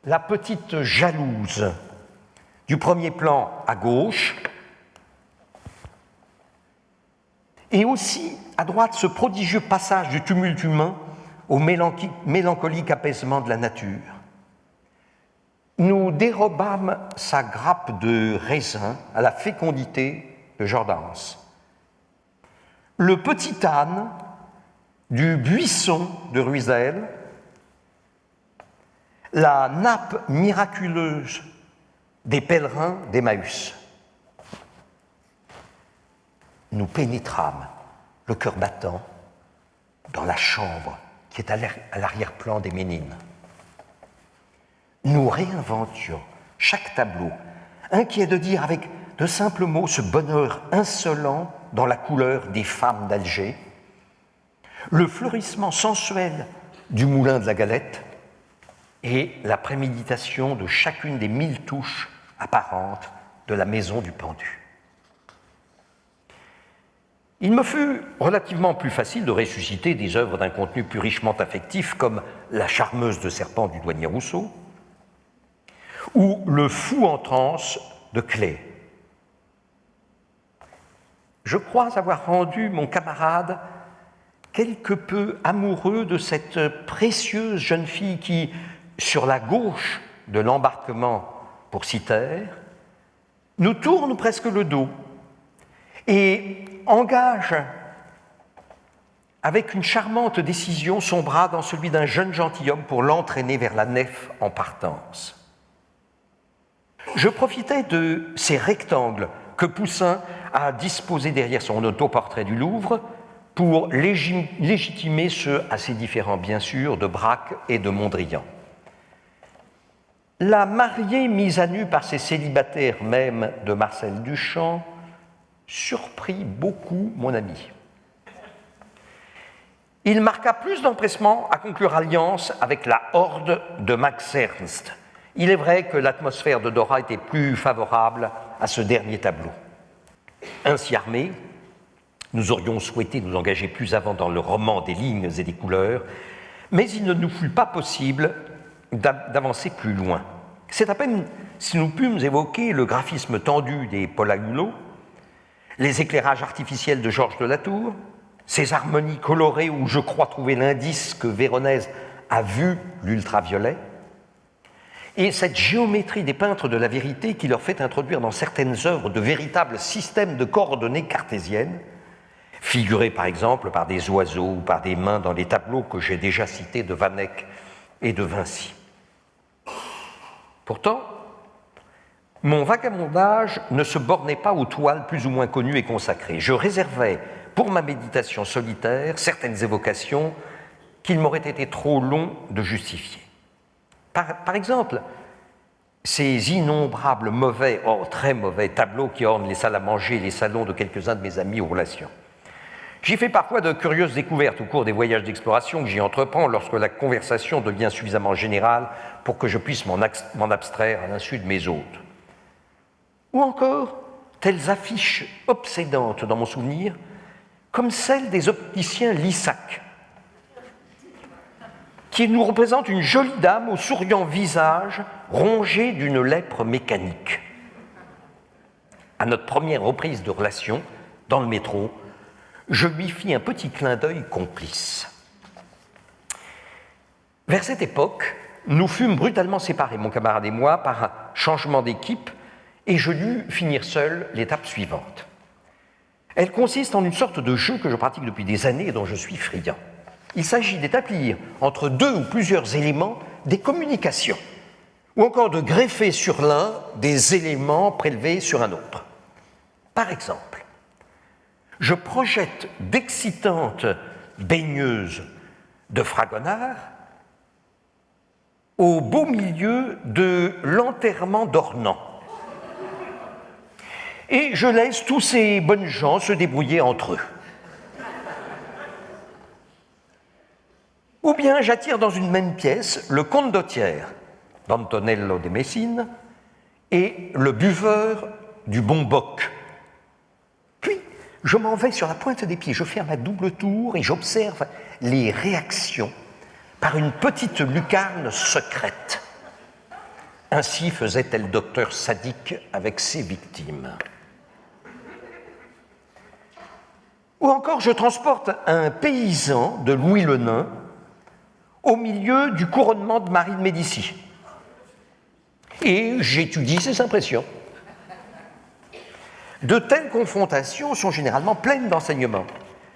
la petite jalouse du premier plan à gauche et aussi à droite ce prodigieux passage du tumulte humain au mélancolique apaisement de la nature. Nous dérobâmes sa grappe de raisin à la fécondité de Jordaens. Le petit âne du buisson de Ruysdael, la nappe miraculeuse des pèlerins d'Emmaüs. Nous pénétrâmes, le cœur battant, dans la chambre qui est à l'arrière-plan des Ménines. Nous réinventions chaque tableau, inquiet de dire avec de simples mots ce bonheur insolent dans la couleur des femmes d'Alger, le fleurissement sensuel du moulin de la Galette et la préméditation de chacune des 1000 touches apparentes de la maison du pendu. Il me fut relativement plus facile de ressusciter des œuvres d'un contenu plus richement affectif comme La charmeuse de serpent du douanier Rousseau ou Le fou en transe de Klee. Je crois avoir rendu mon camarade quelque peu amoureux de cette précieuse jeune fille qui, sur la gauche de l'embarquement pour Cythère, nous tourne presque le dos et engage avec une charmante décision son bras dans celui d'un jeune gentilhomme pour l'entraîner vers la nef en partance. Je profitais de ces rectangles que Poussin a disposés derrière son autoportrait du Louvre pour légitimer ceux assez différents, bien sûr, de Braque et de Mondrian. La mariée mise à nu par ces célibataires même de Marcel Duchamp surprit beaucoup mon ami. Il marqua plus d'empressement à conclure alliance avec la horde de Max Ernst Il est vrai que l'atmosphère de Dora était plus favorable à ce dernier tableau. Ainsi armés, nous aurions souhaité nous engager plus avant dans le roman des lignes et des couleurs, mais il ne nous fut pas possible d'avancer plus loin. C'est à peine si nous pûmes évoquer le graphisme tendu des Paul-Agulot, les éclairages artificiels de Georges de la Tour, ces harmonies colorées où je crois trouver l'indice que Véronèse a vu l'ultraviolet, et cette géométrie des peintres de la vérité qui leur fait introduire dans certaines œuvres de véritables systèmes de coordonnées cartésiennes, figurés par exemple par des oiseaux ou par des mains dans les tableaux que j'ai déjà cités de Van Eyck et de Vinci. Pourtant, mon vagabondage ne se bornait pas aux toiles plus ou moins connues et consacrées. Je réservais pour ma méditation solitaire certaines évocations qu'il m'aurait été trop long de justifier. Par exemple, ces innombrables mauvais, très mauvais tableaux qui ornent les salles à manger et les salons de quelques-uns de mes amis aux relations. J'y fais parfois de curieuses découvertes au cours des voyages d'exploration que j'y entreprends lorsque la conversation devient suffisamment générale pour que je puisse m'en abstraire à l'insu de mes hôtes. Ou encore, telles affiches obsédantes dans mon souvenir, comme celles des opticiens Lissac, qui nous représente une jolie dame au souriant visage rongé d'une lèpre mécanique. À notre première reprise de relation, dans le métro, je lui fis un petit clin d'œil complice. Vers cette époque, nous fûmes brutalement séparés, mon camarade et moi, par un changement d'équipe, et je dus finir seul l'étape suivante. Elle consiste en une sorte de jeu que je pratique depuis des années et dont je suis friand. Il s'agit d'établir entre deux ou plusieurs éléments des communications, ou encore de greffer sur l'un des éléments prélevés sur un autre. Par exemple, je projette d'excitantes baigneuses de Fragonard au beau milieu de l'enterrement d'Ornans. Et je laisse tous ces bonnes gens se débrouiller entre eux. Ou bien j'attire dans une même pièce le comte d'Ottière, d'Antonello de Messine, et le buveur du bon boc. Puis, je m'en vais sur la pointe des pieds, je fais un double tour et j'observe les réactions par une petite lucarne secrète. Ainsi faisait-elle le docteur sadique avec ses victimes. Ou encore, je transporte un paysan de Louis le Nain au milieu du couronnement de Marie de Médicis. Et j'étudie ses impressions. De telles confrontations sont généralement pleines d'enseignements.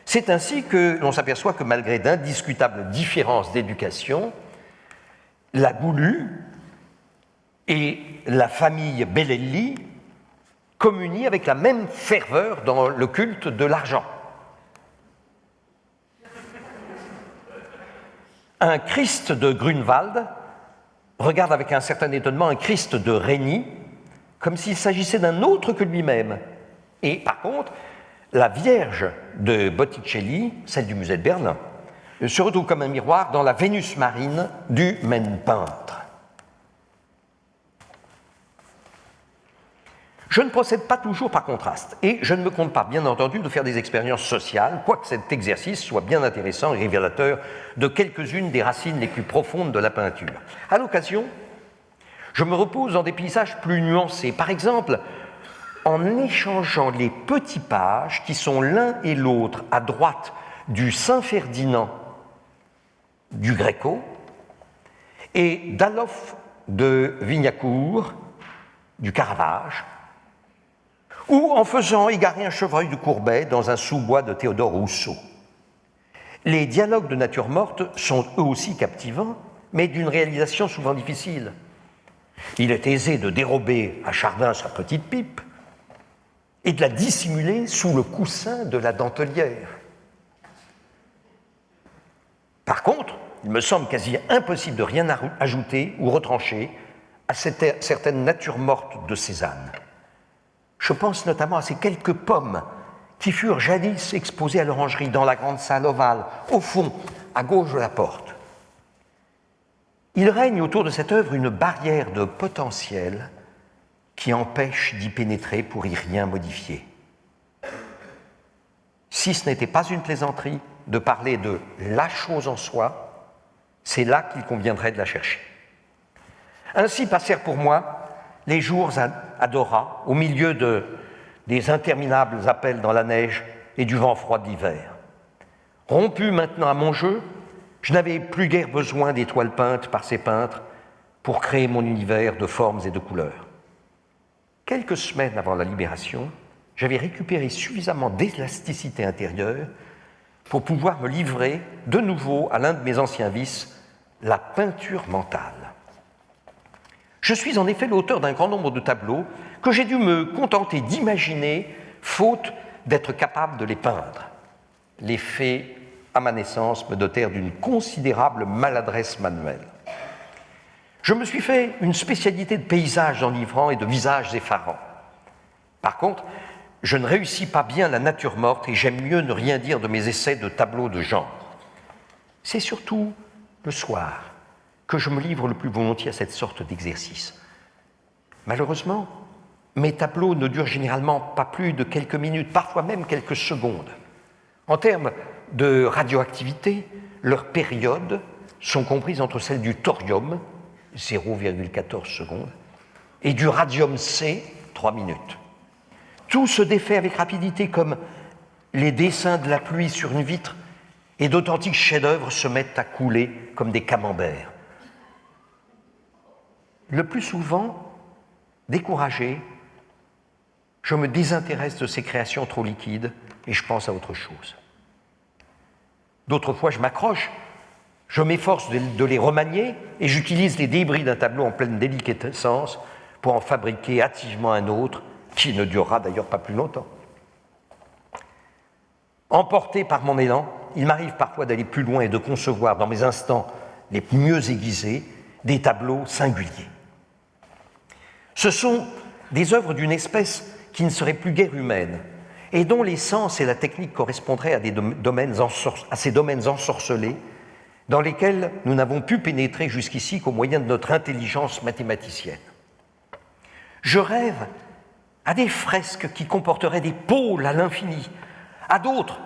C'est ainsi que l'on s'aperçoit que malgré d'indiscutables différences d'éducation, la Goulue et la famille Bellelli communient avec la même ferveur dans le culte de l'argent. Un Christ de Grunewald regarde avec un certain étonnement un Christ de Régny, comme s'il s'agissait d'un autre que lui-même. Et par contre, la Vierge de Botticelli, celle du musée de Berlin, se retrouve comme un miroir dans la Vénus marine du même peintre. Je ne procède pas toujours par contraste, et je ne me compte pas, bien entendu, de faire des expériences sociales, quoique cet exercice soit bien intéressant et révélateur de quelques-unes des racines les plus profondes de la peinture. À l'occasion, je me repose dans des paysages plus nuancés, par exemple, en échangeant les petits pages qui sont l'un et l'autre à droite du Saint-Ferdinand du Gréco et d'Alof de Vignacourt du Caravage, ou en faisant égarer un chevreuil de Courbet dans un sous-bois de Théodore Rousseau. Les dialogues de nature morte sont eux aussi captivants, mais d'une réalisation souvent difficile. Il est aisé de dérober à Chardin sa petite pipe et de la dissimuler sous le coussin de la dentelière. Par contre, il me semble quasi impossible de rien ajouter ou retrancher à cette certaine nature morte de Cézanne. Je pense notamment à ces quelques pommes qui furent jadis exposées à l'orangerie dans la grande salle ovale, au fond, à gauche de la porte. Il règne autour de cette œuvre une barrière de potentiel qui empêche d'y pénétrer pour y rien modifier. Si ce n'était pas une plaisanterie de parler de la chose en soi, c'est là qu'il conviendrait de la chercher. Ainsi passèrent pour moi les jours à Dora, au milieu des interminables appels dans la neige et du vent froid de l'hiver. Rompu maintenant à mon jeu, je n'avais plus guère besoin d'étoiles peintes par ces peintres pour créer mon univers de formes et de couleurs. Quelques semaines avant la libération, j'avais récupéré suffisamment d'élasticité intérieure pour pouvoir me livrer de nouveau à l'un de mes anciens vices, la peinture mentale. Je suis en effet l'auteur d'un grand nombre de tableaux que j'ai dû me contenter d'imaginer, faute d'être capable de les peindre. Les faits, à ma naissance, me dotèrent d'une considérable maladresse manuelle. Je me suis fait une spécialité de paysages enivrants et de visages effarants. Par contre, je ne réussis pas bien la nature morte et j'aime mieux ne rien dire de mes essais de tableaux de genre. C'est surtout le soir que je me livre le plus volontiers à cette sorte d'exercice. Malheureusement, mes tableaux ne durent généralement pas plus de quelques minutes, parfois même quelques secondes. En termes de radioactivité, leurs périodes sont comprises entre celles du thorium, 0,14 secondes, et du radium-C, 3 minutes. Tout se défait avec rapidité comme les dessins de la pluie sur une vitre, et d'authentiques chefs-d'œuvre se mettent à couler comme des camemberts. Le plus souvent, découragé, je me désintéresse de ces créations trop liquides et je pense à autre chose. D'autres fois, je m'accroche, je m'efforce de les remanier et j'utilise les débris d'un tableau en pleine déliquescence pour en fabriquer hâtivement un autre qui ne durera d'ailleurs pas plus longtemps. Emporté par mon élan, il m'arrive parfois d'aller plus loin et de concevoir dans mes instants les mieux aiguisés des tableaux singuliers. Ce sont des œuvres d'une espèce qui ne serait plus guère humaine et dont les sens et la technique correspondraient à ces domaines ensorcelés dans lesquels nous n'avons pu pénétrer jusqu'ici qu'au moyen de notre intelligence mathématicienne. Je rêve à des fresques qui comporteraient des pôles à l'infini, à d'autres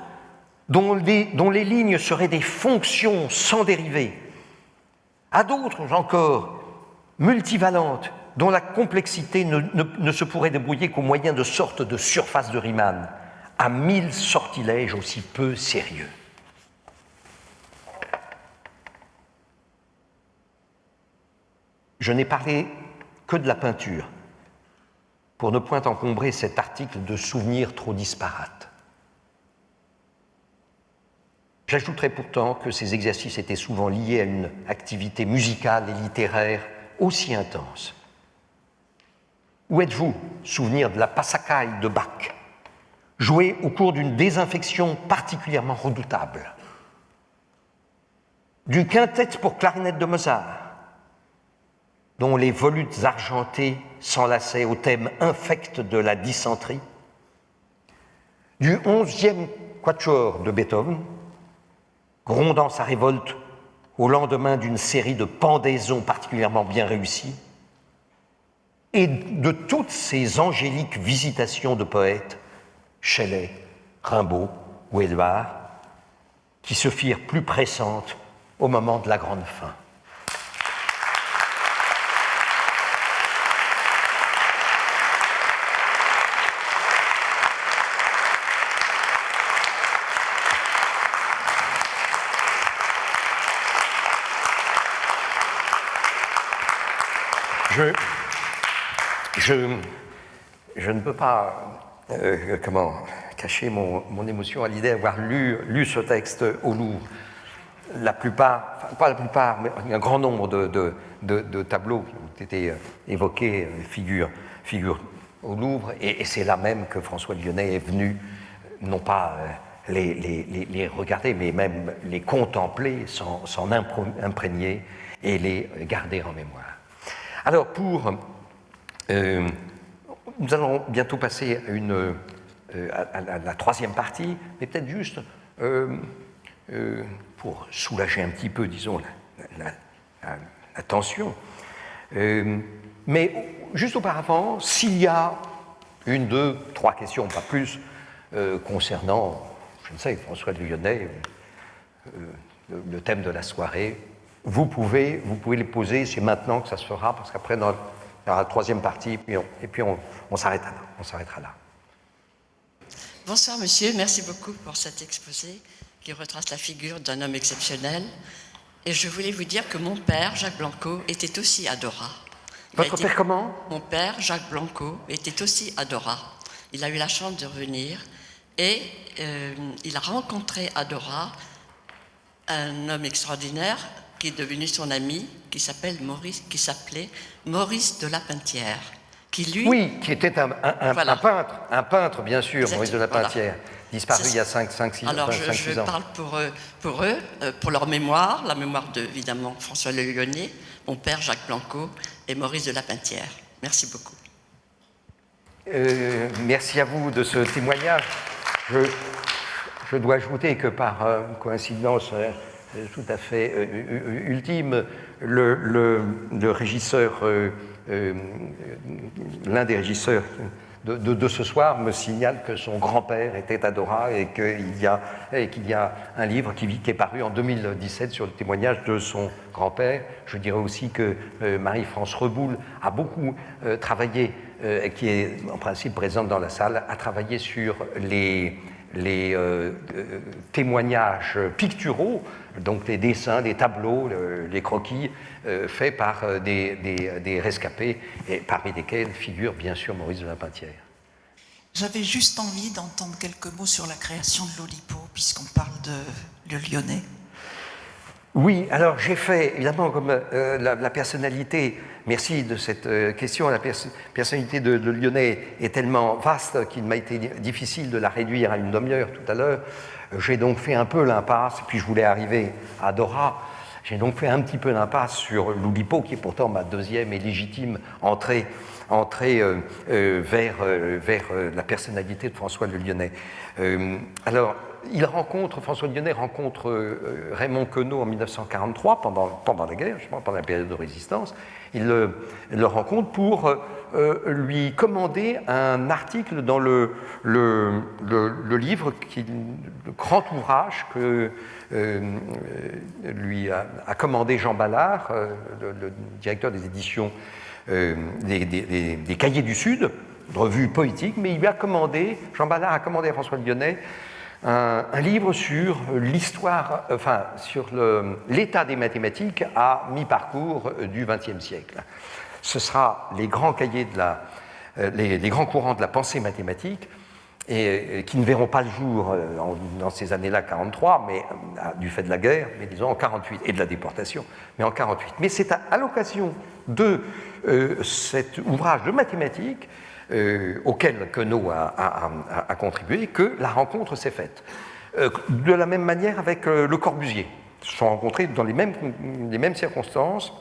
dont les lignes seraient des fonctions sans dérivée, à d'autres encore multivalentes dont la complexité ne se pourrait débrouiller qu'au moyen de sortes de surfaces de Riemann, à 1000 sortilèges aussi peu sérieux. Je n'ai parlé que de la peinture, pour ne point encombrer cet article de souvenirs trop disparates. J'ajouterai pourtant que ces exercices étaient souvent liés à une activité musicale et littéraire aussi intense. Où êtes-vous, souvenir de la Passacaille de Bach, jouée au cours d'une désinfection particulièrement redoutable, du quintet pour clarinette de Mozart, dont les volutes argentées s'enlaçaient au thème infect de la dysenterie, du 11e quatuor de Beethoven, grondant sa révolte au lendemain d'une série de pendaisons particulièrement bien réussies, et de toutes ces angéliques visitations de poètes, Shelley, Rimbaud ou Édouard, qui se firent plus pressantes au moment de la grande fin. Je ne peux pas cacher mon émotion à l'idée d'avoir lu ce texte au Louvre. La plupart, enfin, pas la plupart, mais un grand nombre de tableaux qui ont été évoqués figurent au Louvre, et c'est là même que François Lyonnais est venu, non pas les regarder, mais même les contempler, s'en imprégner et les garder en mémoire. Alors, nous allons bientôt passer à la troisième partie, mais peut-être juste pour soulager un petit peu, disons, attention. Mais juste auparavant, s'il y a une, deux, trois questions, pas plus, concernant, je ne sais, François de Lyonnais, le thème de la soirée, vous pouvez les poser, c'est maintenant que ça se fera, parce qu'après, dans la troisième partie, et puis on s'arrêtera là. On s'arrêtera là. Bonsoir, monsieur. Merci beaucoup pour cet exposé qui retrace la figure d'un homme exceptionnel. Et je voulais vous dire que mon père, Jacques Blanco, était aussi à Dora. Votre père comment? Mon père, Jacques Blanco, était aussi à Dora. Il a eu la chance de revenir et il a rencontré à Dora un homme extraordinaire qui est devenu son ami, qui s'appelait Maurice de Lapentière. Qui était un peintre, bien sûr, exactement. Maurice de Lapentière, disparu il y a 5-6 ans. Alors, je parle pour eux, pour leur mémoire, la mémoire de, évidemment, François Le Lyonnais, mon père Jacques Blanco et Maurice de Lapentière. Merci beaucoup. Merci à vous de ce témoignage. Je dois ajouter que par coïncidence tout à fait ultime, le régisseur... l'un des régisseurs de ce soir me signale que son grand-père était à Dora et qu'il y a un livre qui est paru en 2017 sur le témoignage de son grand-père. Je dirais aussi que Marie-France Reboul a beaucoup travaillé, qui est en principe présente dans la salle, a travaillé sur les témoignages picturaux, donc des dessins, des tableaux, les croquis faits par des rescapés, et parmi lesquels figure bien sûr Maurice de Lapentière. J'avais juste envie d'entendre quelques mots sur la création de l'Oulipo, puisqu'on parle de Lyonnais. Oui, alors j'ai fait, évidemment, comme la personnalité, merci de cette question, la personnalité de Lyonnais est tellement vaste qu'il m'a été difficile de la réduire à une demi-heure tout à l'heure. J'ai donc fait un peu l'impasse, puis je voulais arriver à Dora. J'ai donc fait un petit peu l'impasse sur l'Oulipo, qui est pourtant ma deuxième et légitime entrée vers la personnalité de François Le Lyonnais. Alors, François Lyonnais rencontre Raymond Queneau en 1943, pendant la guerre, justement, pendant la période de résistance. Il le rencontre pour lui commander un article dans le livre, le grand ouvrage que lui a commandé Jean Ballard, le directeur des éditions des Cahiers du Sud, une revue poétique, mais Jean Ballard a commandé à François Lyonnais un livre sur l'histoire, sur l'état des mathématiques à mi-parcours du XXe siècle. Ce sera les grands cahiers les grands courants de la pensée mathématique, et qui ne verront pas le jour dans ces années-là, 43, mais du fait de la guerre, mais disons en 48, et de la déportation, mais en 48. Mais c'est à l'occasion de cet ouvrage de mathématiques auquel Queneau a contribué, que la rencontre s'est faite. De la même manière avec Le Corbusier. Ils se sont rencontrés dans les mêmes circonstances,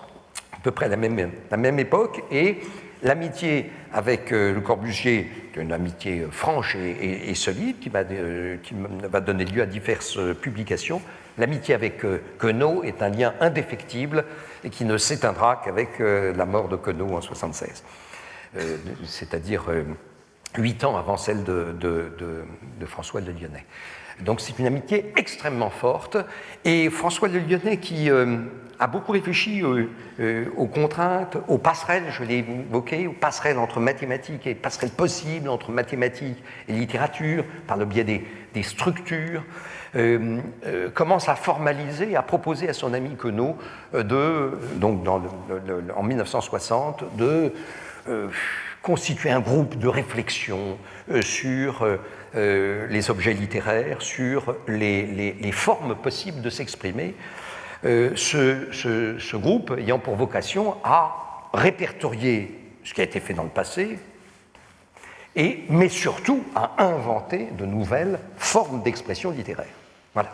à peu près à la même époque, et l'amitié avec Le Corbusier, une amitié franche et solide, qui va donner lieu à diverses publications. L'amitié avec Queneau est un lien indéfectible et qui ne s'éteindra qu'avec la mort de Queneau en 1976. C'est-à-dire 8 ans avant celle de François Le Lyonnais. Donc c'est une amitié extrêmement forte, et François Le Lyonnais qui a beaucoup réfléchi aux contraintes, aux passerelles, je l'ai évoqué, aux passerelles entre mathématiques et passerelles possibles entre mathématiques et littérature, par le biais des structures, commence à formaliser, à proposer à son ami Queneau, en 1960, de constituer un groupe de réflexion sur les objets littéraires, sur les formes possibles de s'exprimer. Ce groupe ayant pour vocation à répertorier ce qui a été fait dans le passé, mais surtout à inventer de nouvelles formes d'expression littéraire. Voilà.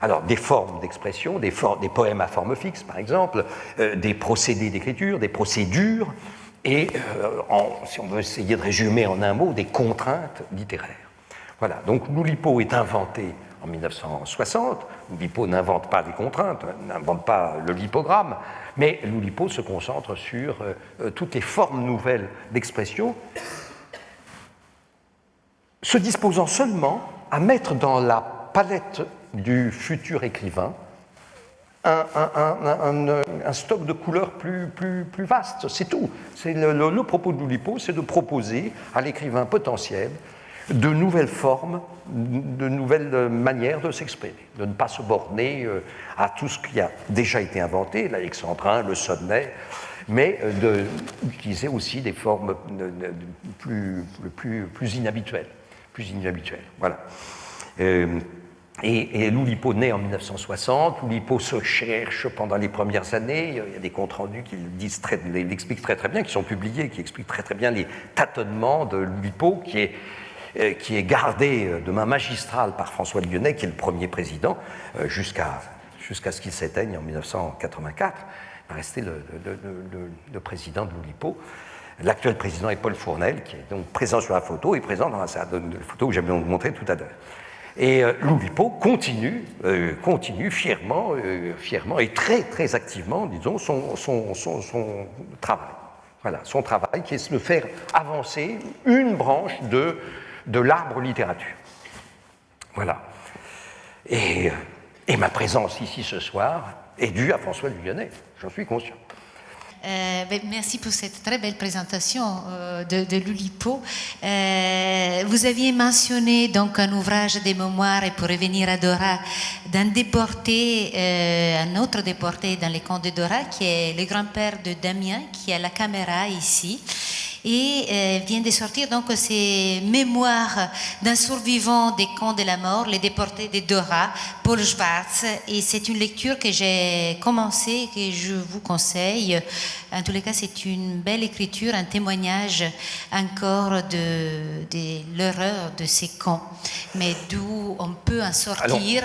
Alors, des formes d'expression, des poèmes à forme fixe, par exemple, des procédés d'écriture, des procédures, et, si on veut essayer de résumer en un mot, des contraintes littéraires. Voilà, donc l'Oulipo est inventé en 1960. L'Oulipo n'invente pas les contraintes, n'invente pas le lipogramme, mais l'Oulipo se concentre sur toutes les formes nouvelles d'expression, se disposant seulement à mettre dans la palette du futur écrivain un stock de couleurs plus vaste, c'est tout. C'est le propos de l'Oulipo, c'est de proposer à l'écrivain potentiel de nouvelles formes, de nouvelles manières de s'exprimer, de ne pas se borner à tout ce qui a déjà été inventé, l'alexandrin, le sonnet, mais d'utiliser aussi des formes plus inhabituelles. Voilà. Et l'Oulipo naît en 1960. L'Oulipo se cherche pendant les premières années. Il y a des comptes rendus qui l'expliquent très bien, qui sont publiés, qui expliquent très bien les tâtonnements de l'Oulipo, qui est gardé de main magistrale par François de Lyonnais, qui est le premier président, jusqu'à ce qu'il s'éteigne en 1984. Il va rester le président de l'Oulipo. L'actuel président est Paul Fournel, qui est donc présent sur la photo et présent dans la photo que j'ai montrée tout à l'heure. Et l'Oulipo continue fièrement et très activement, disons, son travail. Voilà, son travail qui est de faire avancer une branche de l'arbre littérature. Voilà. Et ma présence ici ce soir est due à François de Lyonnais, j'en suis conscient. Merci pour cette très belle présentation de l'Oulipo. Vous aviez mentionné donc un ouvrage des mémoires, et pour revenir à Dora, d'un déporté, un autre déporté dans les camps de Dora, qui est le grand-père de Damien, qui a la caméra ici. Et vient de sortir donc ces mémoires d'un survivant des camps de la mort, les déportés de Dora, Paul Schwartz. Et c'est une lecture que j'ai commencée, que je vous conseille. En tous les cas, c'est une belle écriture, un témoignage encore de l'horreur de ces camps, mais d'où on peut en sortir.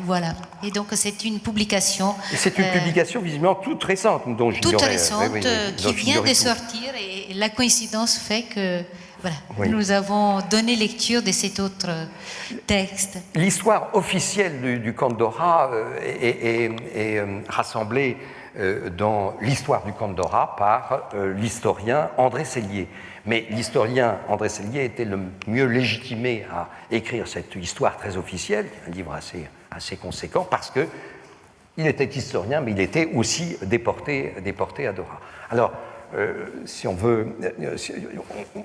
Voilà. Et donc, c'est une publication. C'est une publication visiblement toute récente, dont j'ignorais. Toute récente, qui vient de sortir, et la coïncidence fait que voilà, nous avons donné lecture de cet autre texte. L'histoire officielle du camp de Dora est rassemblée dans l'histoire du camp de Dora par l'historien André Sellier. Mais l'historien André Sellier était le mieux légitimé à écrire cette histoire très officielle, un livre assez conséquent, parce qu'il était historien, mais il était aussi déporté à Dora. Alors, si on veut,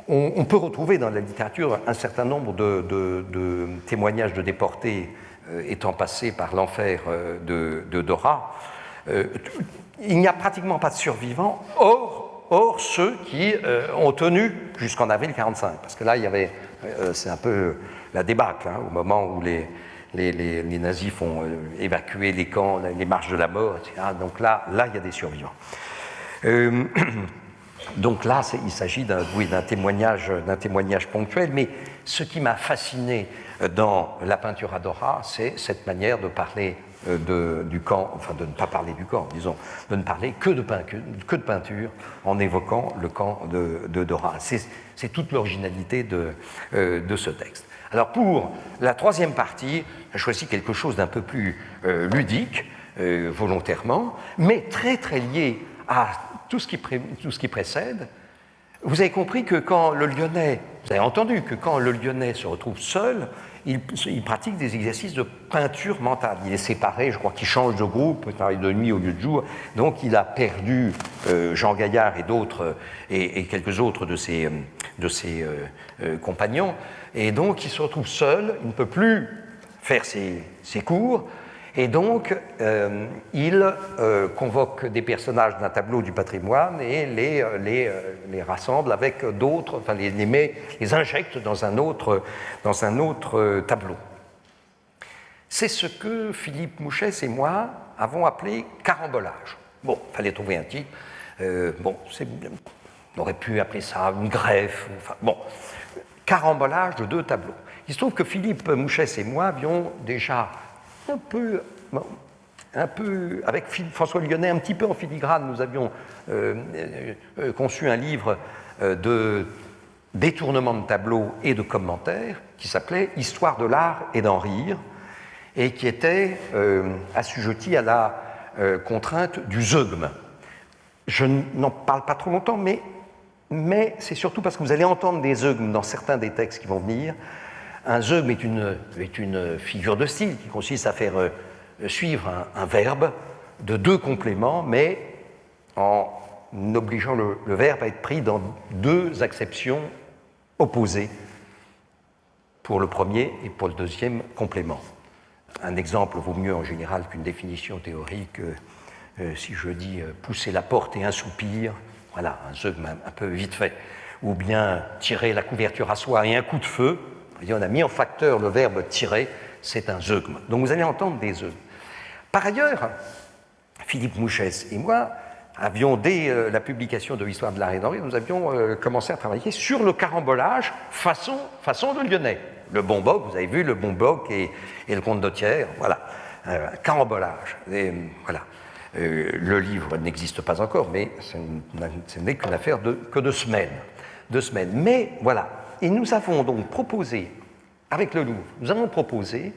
on peut retrouver dans la littérature un certain nombre de témoignages de déportés étant passés par l'enfer de Dora. Il n'y a pratiquement pas de survivants, hors ceux qui ont tenu jusqu'en avril 1945, parce que là, il y avait, c'est un peu la débâcle, au moment où les nazis font évacuer les camps, les marches de la mort, etc. Donc là, il y a des survivants. Donc là, il s'agit d'un témoignage ponctuel, mais ce qui m'a fasciné dans la peinture à Dora, c'est cette manière de parler du camp, enfin de ne pas parler du camp, disons, de ne parler que de peinture en évoquant le camp de Dora. C'est toute l'originalité de ce texte. Alors pour la troisième partie, j'ai choisi quelque chose d'un peu plus ludique, volontairement, mais très lié à tout ce qui précède. Vous avez compris que quand le Lyonnais, vous avez entendu que quand le Lyonnais se retrouve seul, il pratique des exercices de peinture mentale. Il est séparé, je crois qu'il change de groupe, il travaille de nuit au lieu de jour, donc il a perdu Jean Gaillard et d'autres, et quelques autres de ses compagnons, et donc il se retrouve seul, il ne peut plus faire ses cours, et donc, il convoque des personnages d'un tableau du patrimoine et les rassemble avec d'autres, enfin les injecte dans un autre tableau. C'est ce que Philippe Mouchès et moi avons appelé carambolage. Bon, il fallait trouver un titre. On aurait pu appeler ça une greffe. Enfin, bon, carambolage de deux tableaux. Il se trouve que Philippe Mouchès et moi avions déjà un peu, avec François Lyonnais, un petit peu en filigrane, nous avions conçu un livre de détournement de tableaux et de commentaires qui s'appelait « Histoire de l'art et d'en rire » et qui était assujetti à la contrainte du zeugme. Je n'en parle pas trop longtemps, mais c'est surtout parce que vous allez entendre des zeugmes dans certains des textes qui vont venir. Un zeugme est une figure de style qui consiste à faire suivre un verbe de deux compléments, mais en obligeant le verbe à être pris dans deux acceptions opposées pour le premier et pour le deuxième complément. Un exemple vaut mieux en général qu'une définition théorique. Si je dis pousser la porte et un soupir, voilà, un zeugme un peu vite fait. Ou bien tirer la couverture à soie et un coup de feu. On a mis en facteur le verbe tirer, c'est un zeugme. Donc vous allez entendre des zeugmes. Par ailleurs, Philippe Mouchès et moi avions, dès la publication de l'Histoire de l'art et d'en rire, nous avions commencé à travailler sur le carambolage façon de Lyonnais. Le bon boc, vous avez vu, le bon boc et le conte de Thiers, voilà. Carambolage. Et, voilà. Le livre n'existe pas encore, mais ce n'est qu'une affaire que de semaines. 2 semaines. Mais voilà. Et nous avons donc proposé, avec le Louvre, nous avons proposé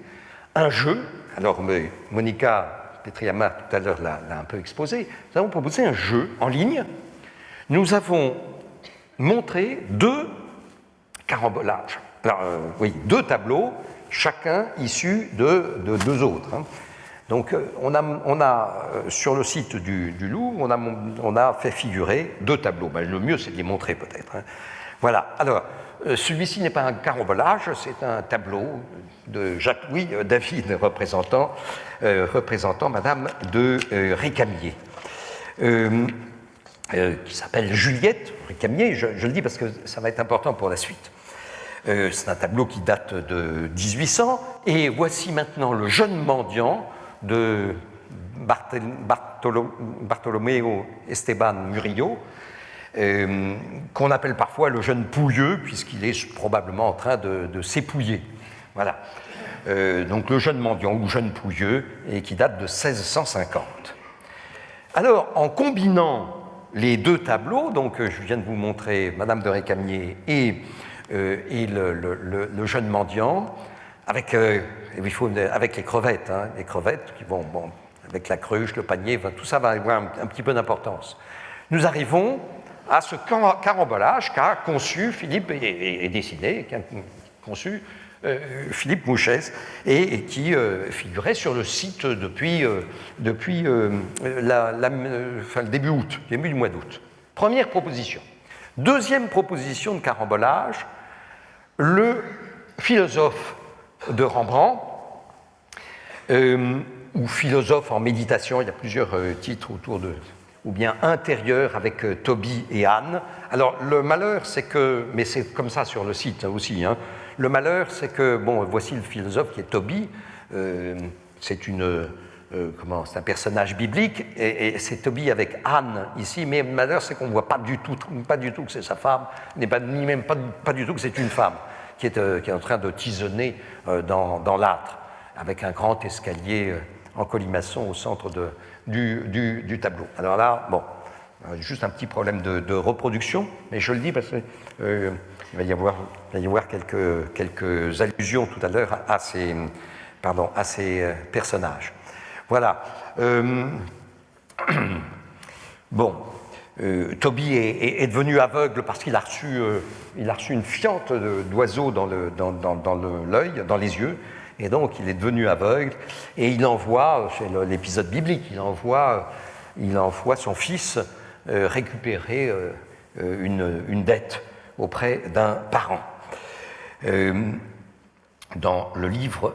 un jeu. Alors, Monica Petriama, tout à l'heure, l'a un peu exposé. Nous avons proposé un jeu en ligne. Nous avons montré 2 carambolages. Alors, oui, 2 tableaux, chacun issu de 2 autres. Hein. Donc, on a sur le site du Louvre, on a fait figurer 2 tableaux. Ben, le mieux, c'est de les montrer peut-être. Hein. Voilà. Alors, celui-ci n'est pas un carambolage, c'est un tableau de Jacques-Louis David représentant Madame de Récamier, qui s'appelle Juliette Récamier. Je le dis parce que ça va être important pour la suite. C'est un tableau qui date de 1800. Et voici maintenant le jeune mendiant de Bartolomeo Esteban Murillo, qu'on appelle parfois le jeune pouilleux, puisqu'il est probablement en train de s'épouiller. Voilà. Donc le jeune mendiant ou jeune pouilleux, et qui date de 1650. Alors, en combinant les 2 tableaux, donc je viens de vous montrer Madame de Récamier et le jeune mendiant, avec les crevettes, hein, les crevettes qui vont, avec la cruche, le panier, tout ça va avoir un petit peu d'importance. Nous arrivons à ce carambolage qu'a conçu Philippe et dessiné, qu'a conçu Philippe Mouchès, et qui figurait sur le site depuis le début août, début du mois d'août. Première proposition. Deuxième proposition de carambolage, le philosophe de Rembrandt, ou philosophe en méditation, il y a plusieurs titres autour de, ou bien intérieur avec Toby et Anne. Alors le malheur, c'est que, mais c'est comme ça sur le site aussi, hein, le malheur, c'est que, bon, voici le philosophe qui est Toby, c'est un personnage biblique, et c'est Toby avec Anne ici, mais le malheur, c'est qu'on ne voit pas du tout que c'est sa femme, ni même pas du tout que c'est une femme qui est en train de tisonner dans l'âtre, avec un grand escalier en colimaçon au centre du tableau. Alors là, bon, juste un petit problème de reproduction, mais je le dis parce qu'il va y avoir quelques allusions tout à l'heure à ces personnages. Voilà. Bon, Toby est devenu aveugle parce qu'il a reçu une fiente d'oiseau dans l'œil, dans les yeux, et donc il est devenu aveugle, et il envoie, c'est l'épisode biblique, il envoie son fils récupérer une dette auprès d'un parent. Dans le livre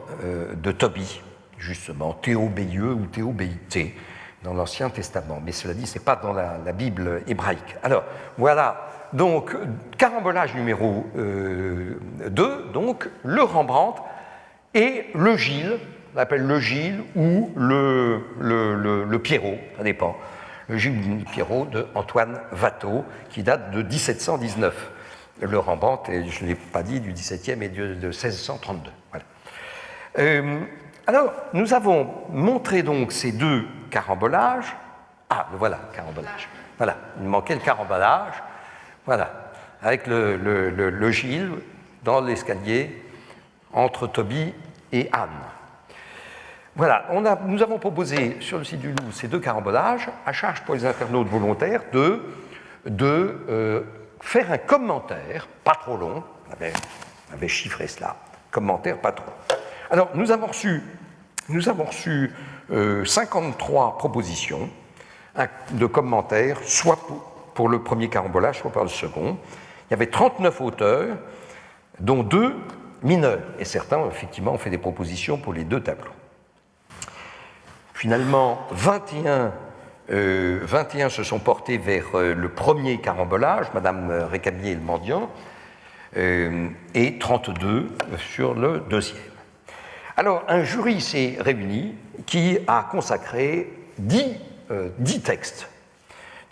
de Tobie, justement, Théobéieux ou Théobéité, dans l'Ancien Testament. Mais cela dit, ce n'est pas dans la Bible hébraïque. Alors, voilà, donc, carambolage numéro 2, donc, le Rembrandt et le Gilles, on l'appelle le Gilles ou le Pierrot, ça dépend. Le Gilles Pierrot de Antoine Watteau, qui date de 1719. Le Rembrandt, et je ne l'ai pas dit, du XVIIe et de 1632. Voilà. Alors, nous avons montré donc ces 2 carambolages. Ah, voilà, carambolage. Voilà, il manquait le carambolage. Voilà, avec le Gilles dans l'escalier entre Toby et Anne. Voilà, nous avons proposé sur le site du Louvre ces deux carambolages, à charge pour les internautes volontaires de faire un commentaire, pas trop long, on avait chiffré cela, commentaire pas trop. Alors, nous avons reçu 53 propositions de commentaires, soit pour le premier carambolage, soit pour le second. Il y avait 39 auteurs, dont 2 mineurs, et certains, effectivement, ont fait des propositions pour les deux tableaux. Finalement, 21 se sont portés vers le premier carambolage, Madame Récamier et le mendiant, et 32 sur le deuxième. Alors, un jury s'est réuni qui a consacré 10 textes.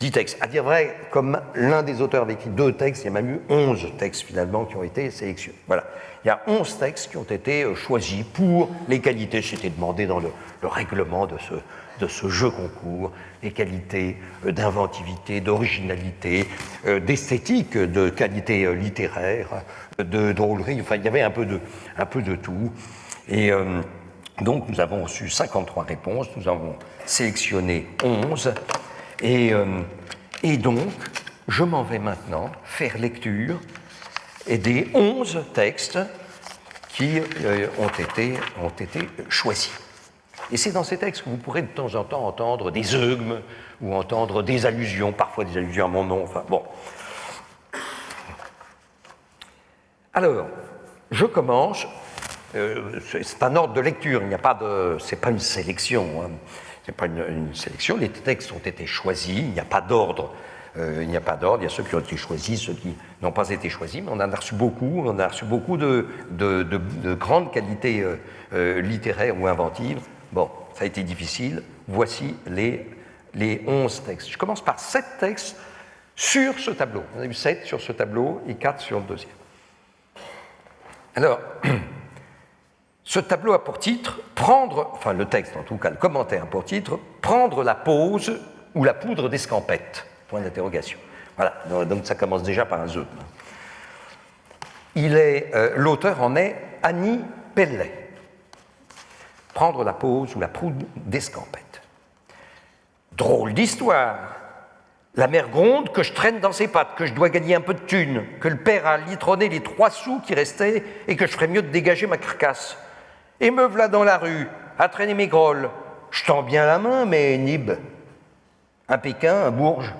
10 textes. À dire vrai, comme l'un des auteurs avait écrit 2 textes, il y a même eu 11 textes finalement qui ont été sélectionnés. Voilà. Il y a 11 textes qui ont été choisis pour les qualités, c'était demandé dans le règlement de ce jeu concours, les qualités d'inventivité, d'originalité, d'esthétique, de qualité littéraire, de drôlerie, enfin il y avait un peu de tout. Et donc nous avons reçu 53 réponses, nous avons sélectionné 11, et donc je m'en vais maintenant faire lecture des 11 textes qui ont été choisis. Et c'est dans ces textes que vous pourrez de temps en temps entendre des eugmes ou entendre des allusions, parfois des allusions à mon nom, enfin bon. Alors, je commence, c'est un ordre de lecture, c'est pas une sélection, hein. C'est pas une sélection, les textes ont été choisis, il n'y a pas d'ordre. Il y a ceux qui ont été choisis, ceux qui n'ont pas été choisis, mais on en a reçu beaucoup, de grandes qualités littéraires ou inventives. Bon, ça a été difficile. Voici les 11 textes. Je commence par 7 textes sur ce tableau. On a eu 7 sur ce tableau et 4 sur le deuxième. Alors, ce tableau a pour titre le texte en tout cas, le commentaire a pour titre « Prendre la pose ou la poudre d'escampette ». Point d'interrogation. Voilà, donc ça commence déjà par un zeu. L'auteur en est Annie Pellet. Prendre la pose ou la poudre d'escampette. Drôle d'histoire. La mère gronde que je traîne dans ses pattes, que je dois gagner un peu de thunes, que le père a litronné les 3 sous qui restaient et que je ferais mieux de dégager ma carcasse. Et me v'là dans la rue, à traîner mes grolles. Je tends bien la main, mais nib. Un Pékin, un Bourge,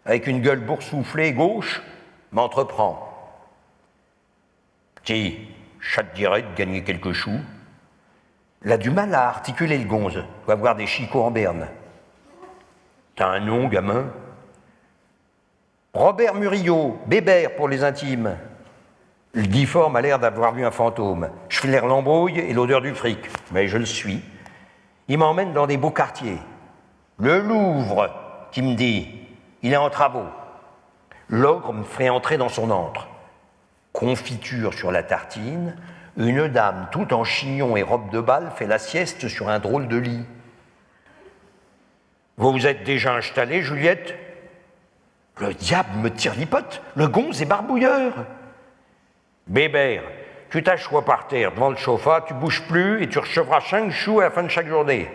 avec une gueule boursouflée gauche, m'entreprend. Petit, ça te dirait de gagner quelques choux. Il a du mal à articuler le gonze, doit avoir des chicots en berne. T'as un nom, gamin? Robert Murillo, Bébert pour les intimes. Le difforme a l'air d'avoir vu un fantôme. Je flaire l'embrouille et l'odeur du fric, mais je le suis. Il m'emmène dans des beaux quartiers. Le Louvre, qui me dit, il est en travaux. L'ogre me fait entrer dans son antre. Confiture sur la tartine, une dame toute en chignon et robe de bal fait la sieste sur un drôle de lit. Vous vous êtes déjà installée, Juliette? Le diable me tire l'hypote, le gonze est barbouilleur. Bébert, tu t'assois par terre devant le chauffard, tu bouges plus et tu recevras 5 sous à la fin de chaque journée.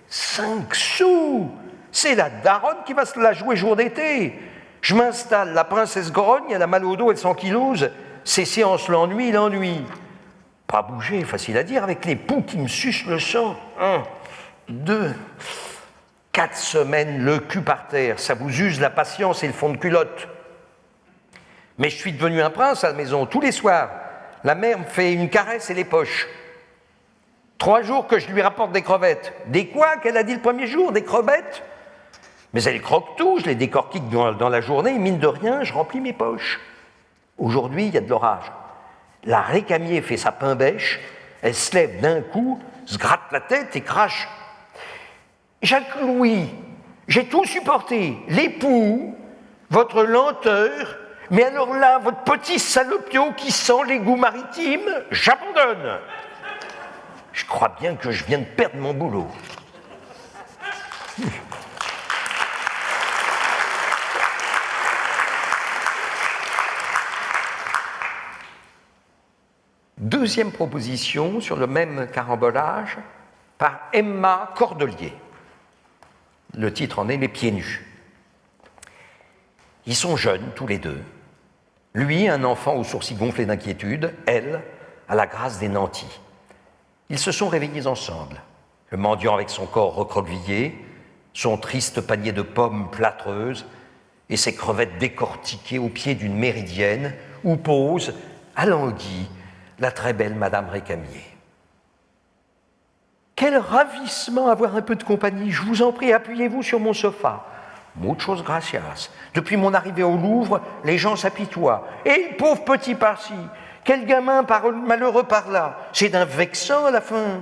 5 sous! C'est la daronne qui va se la jouer jour d'été. Je m'installe, la princesse grogne, elle a mal au dos, elle s'ankylose. Ses séances l'ennuient. Pas bouger, facile à dire, avec les poux qui me sucent le sang. 1, 2, 4 semaines, le cul par terre, ça vous use la patience et le fond de culotte. Mais je suis devenu un prince à la maison, tous les soirs. La mère me fait une caresse et les poches. 3 jours que je lui rapporte des crevettes. Des quoi qu'elle a dit le premier jour? Des crevettes? Mais elle croque tout, je les décortique dans la journée, et mine de rien, je remplis mes poches. Aujourd'hui, il y a de l'orage. La Récamier fait sa pain-bêche, elle se lève d'un coup, se gratte la tête et crache. Jacques-Louis, j'ai tout supporté, les poux, votre lenteur, mais alors là, votre petit salopio qui sent l'égout maritime, j'abandonne. Je crois bien que je viens de perdre mon boulot. Deuxième proposition sur le même carambolage par Emma Cordelier. Le titre en est Les pieds nus. Ils sont jeunes, tous les deux. Lui, un enfant aux sourcils gonflés d'inquiétude, elle, à la grâce des nantis. Ils se sont réveillés ensemble. Le mendiant avec son corps recroquevillé, son triste panier de pommes plâtreuses et ses crevettes décortiquées au pied d'une méridienne où pose, alanguie, la très belle Madame Récamier. Quel ravissement avoir un peu de compagnie. Je vous en prie, appuyez-vous sur mon sofa. Muchos gracias. Depuis mon arrivée au Louvre, les gens s'apitoient. Et le pauvre petit par-ci, quel gamin malheureux par-là. C'est d'un vexant à la fin.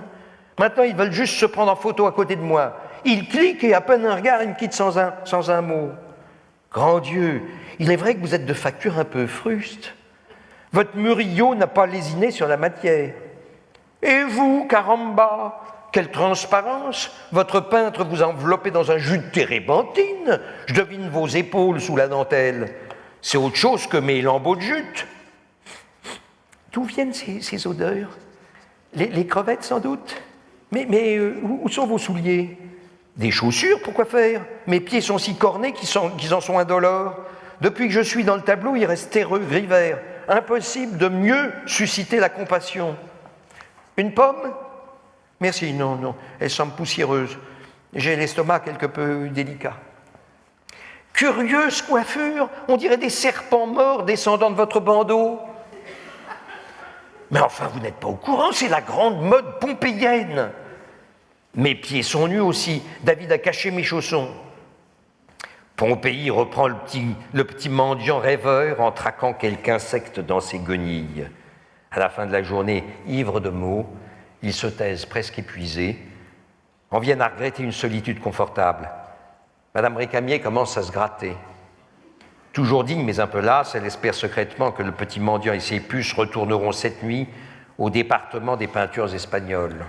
Maintenant, ils veulent juste se prendre en photo à côté de moi. Ils cliquent et à peine un regard, ils me quittent sans un mot. Grand Dieu, il est vrai que vous êtes de facture un peu fruste. Votre Murillo n'a pas lésiné sur la matière. Et vous, caramba, quelle transparence! Votre peintre vous enveloppez dans un jus de térébenthine. Je devine vos épaules sous la dentelle. C'est autre chose que mes lambeaux de jute. D'où viennent ces odeurs? Les crevettes, sans doute? Mais où sont vos souliers? Des chaussures, pourquoi faire? Mes pieds sont si cornés qu'ils en sont indolores. Depuis que je suis dans le tableau, ils restent terreux, gris vert. Impossible de mieux susciter la compassion. Une pomme? Merci, non, elle semble poussiéreuse. J'ai l'estomac quelque peu délicat. Curieuse coiffure, on dirait des serpents morts descendant de votre bandeau. Mais enfin, vous n'êtes pas au courant, c'est la grande mode pompéienne. Mes pieds sont nus aussi, David a caché mes chaussons. Pompéi reprend le petit mendiant rêveur en traquant quelque insecte dans ses guenilles. À la fin de la journée, ivre de mots, ils se taisent presque épuisés, en viennent à regretter une solitude confortable. Madame Récamier commence à se gratter. Toujours digne, mais un peu lasse, elle espère secrètement que le petit mendiant et ses puces retourneront cette nuit au département des peintures espagnoles.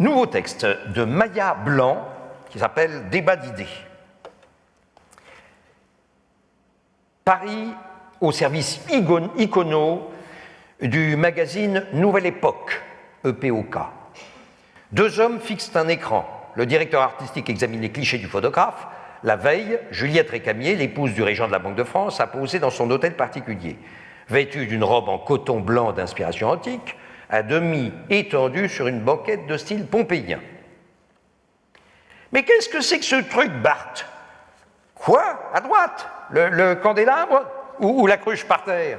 Nouveau texte de Maya Blanc, qui s'appelle Débat d'idées. Paris au service icono du magazine Nouvelle Époque, EPOK. Deux hommes fixent un écran. Le directeur artistique examine les clichés du photographe. La veille, Juliette Récamier, l'épouse du régent de la Banque de France, a posé dans son hôtel particulier. Vêtue d'une robe en coton blanc d'inspiration antique, à demi étendue sur une banquette de style pompéien. Mais qu'est-ce que c'est que ce truc, Bart? Quoi? À droite? Le candélabre ou la cruche par terre?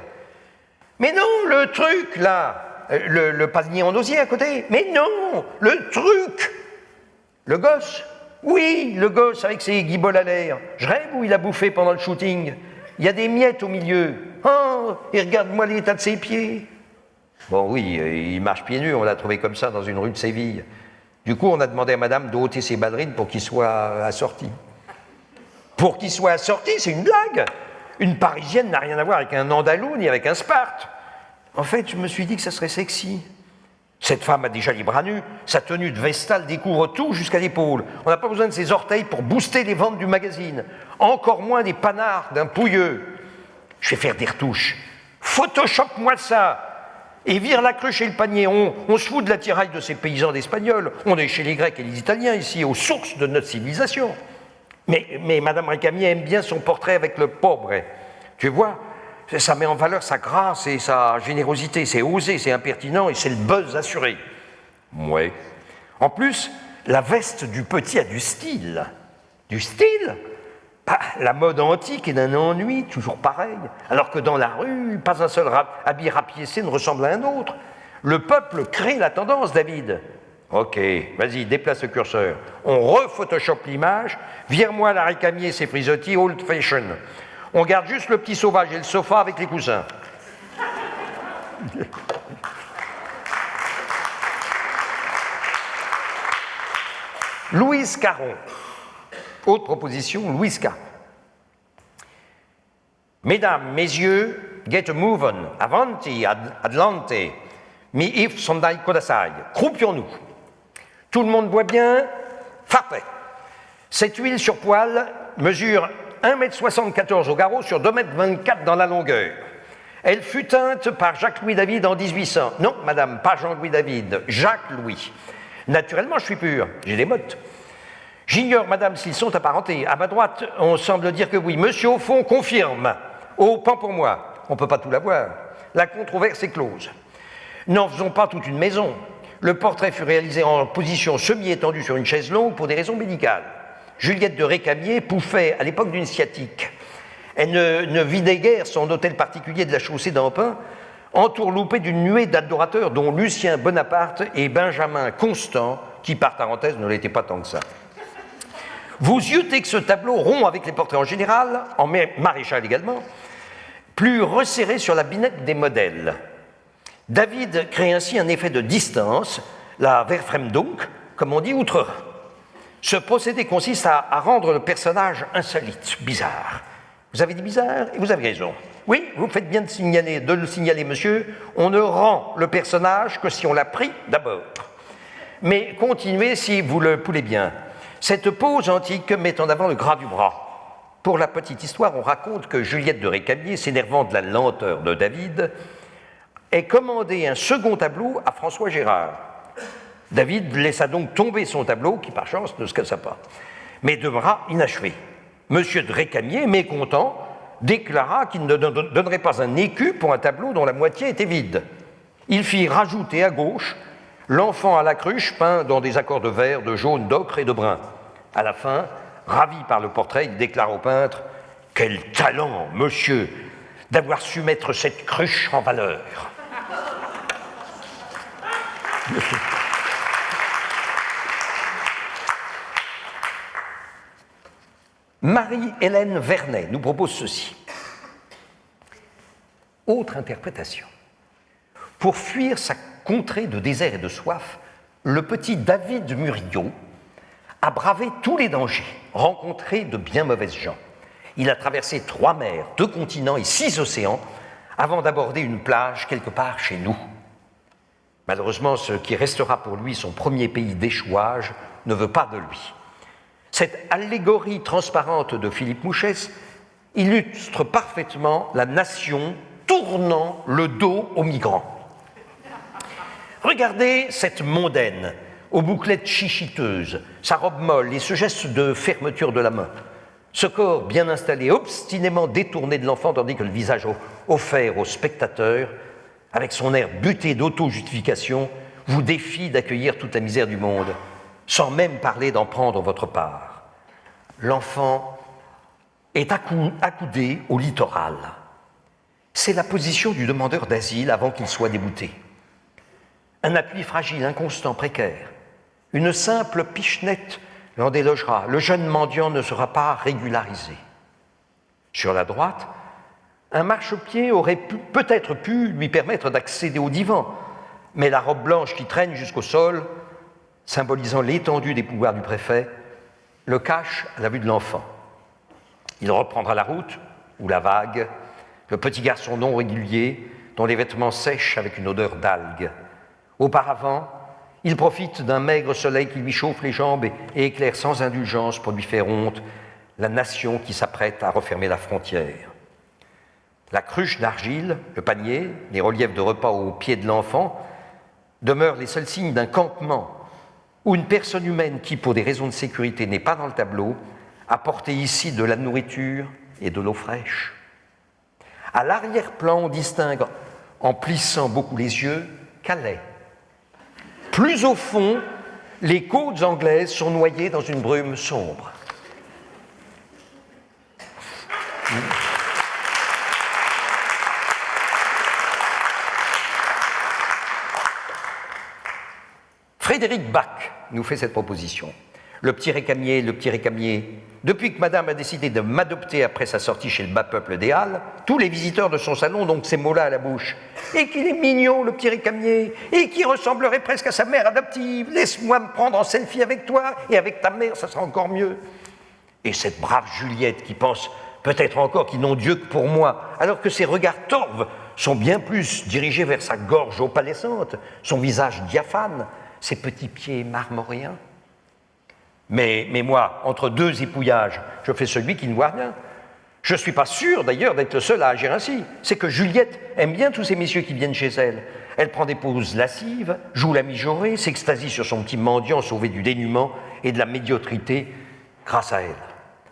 Mais non, le truc, là, le panier en osier à côté. Mais non, le truc. Le gosse? Oui, le gosse avec ses guiboles à l'air. Je rêve où il a bouffé pendant le shooting. Il y a des miettes au milieu. Oh, et regarde-moi l'état de ses pieds. Bon, oui, il marche pieds nus, on l'a trouvé comme ça dans une rue de Séville. Du coup, on a demandé à madame d'ôter ses ballerines pour qu'il soit assorti. Pour qu'il soit assorti, c'est une blague. Une Parisienne n'a rien à voir avec un Andalou ni avec un Sparte. En fait, je me suis dit que ça serait sexy. Cette femme a déjà les bras nus, sa tenue de vestale découvre tout jusqu'à l'épaule. On n'a pas besoin de ses orteils pour booster les ventes du magazine. Encore moins des panards d'un pouilleux. Je vais faire des retouches. Photoshop-moi ça. Et vire la cruche et le panier. On se fout de l'attirail de ces paysans d'Espagnols. On est chez les Grecs et les Italiens ici, aux sources de notre civilisation. Mais Madame Récamier aime bien son portrait avec le pauvre. Tu vois, ça met en valeur sa grâce et sa générosité. C'est osé, c'est impertinent et c'est le buzz assuré. Ouais. En plus, la veste du petit a du style. Du style? La mode antique est d'un ennui toujours pareil, alors que dans la rue, pas un seul habit rapiécé ne ressemble à un autre. Le peuple crée la tendance, David. Ok, vas-y, déplace le curseur. On re-photoshop l'image, vire-moi la Récamier, ses frisottis old fashion. On garde juste le petit sauvage et le sofa avec les coussins. Louise Caron. Autre proposition, Louise Caron. Mesdames, messieurs, get a move on, avanti, adelante, mi if sondai kodasai. Croupions-nous. Tout le monde voit bien, frappez. Cette huile sur poêle mesure 1,74 m au garrot sur 2,24 m dans la longueur. Elle fut teinte par Jacques-Louis David en 1800. Non, madame, pas Jean-Louis David, Jacques-Louis. Naturellement, je suis pur, j'ai des mottes. J'ignore, madame, s'ils sont apparentés. À ma droite, on semble dire que oui. Monsieur au fond confirme. Au pan pour moi. On ne peut pas tout l'avoir. La controverse est close. N'en faisons pas toute une maison. Le portrait fut réalisé en position semi-étendue sur une chaise longue pour des raisons médicales. Juliette de Récamier pouffait à l'époque d'une sciatique. Elle ne vidait guère son hôtel particulier de la chaussée d'Ampin, entourloupé d'une nuée d'adorateurs dont Lucien Bonaparte et Benjamin Constant, qui par parenthèse ne l'étaient pas tant que ça. Vous eûtes que ce tableau rond avec les portraits en général, en maréchal également, plus resserré sur la binette des modèles. David crée ainsi un effet de distance, la Verfremdung, comme on dit outre-Rhin. Ce procédé consiste à rendre le personnage insolite, bizarre. Vous avez dit bizarre et vous avez raison. Oui, vous faites bien de le signaler, monsieur. On ne rend le personnage que si on l'a pris d'abord. Mais continuez si vous le voulez bien. Cette pose antique met en avant le gras du bras. Pour la petite histoire, on raconte que Juliette de Récamier, s'énervant de la lenteur de David, ait commandé un second tableau à François Gérard. David laissa donc tomber son tableau, qui par chance ne se cassa pas, mais demeura inachevé. Monsieur de Récamier, mécontent, déclara qu'il ne donnerait pas un écu pour un tableau dont la moitié était vide. Il fit rajouter à gauche l'enfant à la cruche peint dans des accords de vert, de jaune, d'ocre et de brun. À la fin, ravi par le portrait, il déclare au peintre « Quel talent, monsieur, d'avoir su mettre cette cruche en valeur !» Marie-Hélène Vernet nous propose ceci. Autre interprétation. Pour fuir sa contrée de désert et de soif, le petit David Murillo a bravé tous les dangers, rencontré de bien mauvaises gens. Il a traversé 3 mers, 2 continents et 6 océans avant d'aborder une plage quelque part chez nous. Malheureusement, ce qui restera pour lui son premier pays d'échouage ne veut pas de lui. Cette allégorie transparente de Philippe Mouchès illustre parfaitement la nation tournant le dos aux migrants. Regardez cette mondaine, aux bouclettes chichiteuses, sa robe molle et ce geste de fermeture de la main. Ce corps bien installé, obstinément détourné de l'enfant, tandis que le visage offert au spectateur, avec son air buté d'auto-justification, vous défie d'accueillir toute la misère du monde, sans même parler d'en prendre votre part. L'enfant est accoudé au littoral. C'est la position du demandeur d'asile avant qu'il soit débouté. Un appui fragile, inconstant, précaire. Une simple pichenette l'en délogera. Le jeune mendiant ne sera pas régularisé. Sur la droite, un marchepied aurait peut-être pu lui permettre d'accéder au divan, mais la robe blanche qui traîne jusqu'au sol, symbolisant l'étendue des pouvoirs du préfet, le cache à la vue de l'enfant. Il reprendra la route, ou la vague, le petit garçon non régulier, dont les vêtements sèchent avec une odeur d'algues. Auparavant, il profite d'un maigre soleil qui lui chauffe les jambes et éclaire sans indulgence pour lui faire honte la nation qui s'apprête à refermer la frontière. La cruche d'argile, le panier, les reliefs de repas au pied de l'enfant demeurent les seuls signes d'un campement où une personne humaine qui, pour des raisons de sécurité, n'est pas dans le tableau, a porté ici de la nourriture et de l'eau fraîche. À l'arrière-plan, on distingue, en plissant beaucoup les yeux, Calais. Plus au fond, les côtes anglaises sont noyées dans une brume sombre. Frédéric Bach nous fait cette proposition. Le petit Récamier, depuis que madame a décidé de m'adopter après sa sortie chez le bas peuple des Halles, tous les visiteurs de son salon ont donc ces mots-là à la bouche. Et qu'il est mignon, le petit Récamier, et qu'il ressemblerait presque à sa mère adoptive. Laisse-moi me prendre en selfie avec toi, et avec ta mère, ça sera encore mieux. Et cette brave Juliette qui pense peut-être encore qu'ils n'ont Dieu que pour moi, alors que ses regards torves sont bien plus dirigés vers sa gorge opalescente, son visage diaphane, ses petits pieds marmoréens. Mais moi, entre 2 épouillages, je fais celui qui ne voit rien. Je ne suis pas sûr d'ailleurs d'être le seul à agir ainsi. C'est que Juliette aime bien tous ces messieurs qui viennent chez elle. Elle prend des poses lascives, joue la mijaurée, s'extasie sur son petit mendiant sauvé du dénuement et de la médiocrité grâce à elle.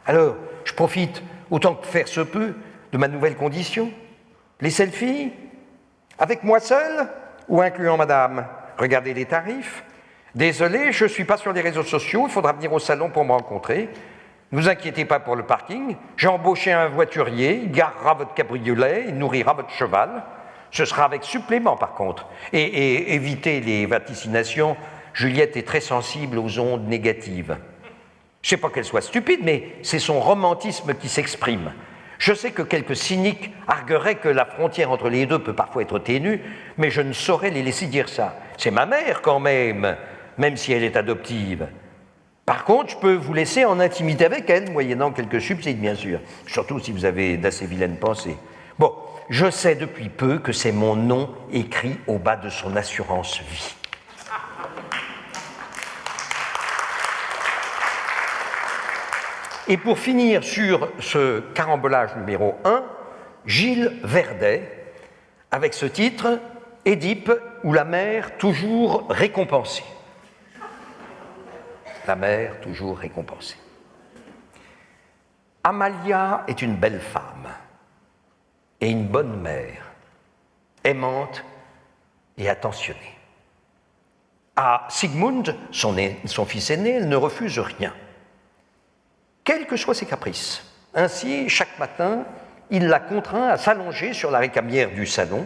Alors, je profite autant que faire se peut de ma nouvelle condition. Les selfies, avec moi seul ou incluant madame? Regardez les tarifs. Désolé, je ne suis pas sur les réseaux sociaux, il faudra venir au salon pour me rencontrer. Ne vous inquiétez pas pour le parking, j'ai embauché un voiturier, il garera votre cabriolet, il nourrira votre cheval. Ce sera avec supplément par contre. Et évitez les vaticinations, Juliette est très sensible aux ondes négatives. Je ne sais pas qu'elle soit stupide, mais c'est son romantisme qui s'exprime. Je sais que quelques cyniques argueraient que la frontière entre les deux peut parfois être ténue, mais je ne saurais les laisser dire ça. C'est ma mère quand même, même si elle est adoptive. Par contre, je peux vous laisser en intimité avec elle, moyennant quelques subsides, bien sûr, surtout si vous avez d'assez vilaines pensées. Bon, je sais depuis peu que c'est mon nom écrit au bas de son assurance vie. Et pour finir sur ce carambolage numéro 1, Gilles Verdet, avec ce titre, Édipe ou la mère toujours récompensée. La mère toujours récompensée. Amalia est une belle femme et une bonne mère, aimante et attentionnée. À Sigmund, son fils aîné, elle ne refuse rien, quels que soient ses caprices. Ainsi, chaque matin, il la contraint à s'allonger sur la récamière du salon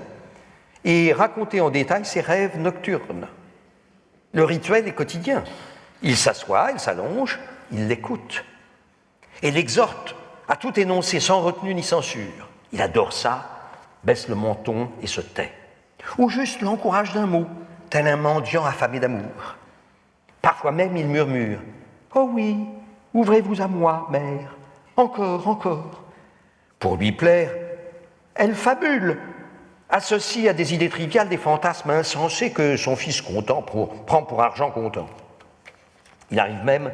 et raconter en détail ses rêves nocturnes. Le rituel est quotidien. Il s'assoit, il s'allonge, il l'écoute et l'exhorte à tout énoncer sans retenue ni censure. Il adore ça, baisse le menton et se tait. Ou juste l'encourage d'un mot, tel un mendiant affamé d'amour. Parfois même il murmure « Oh oui, ouvrez-vous à moi, mère, encore, encore. » Pour lui plaire, elle fabule, associe à des idées triviales des fantasmes insensés que son fils content prend pour argent comptant. Il arrive même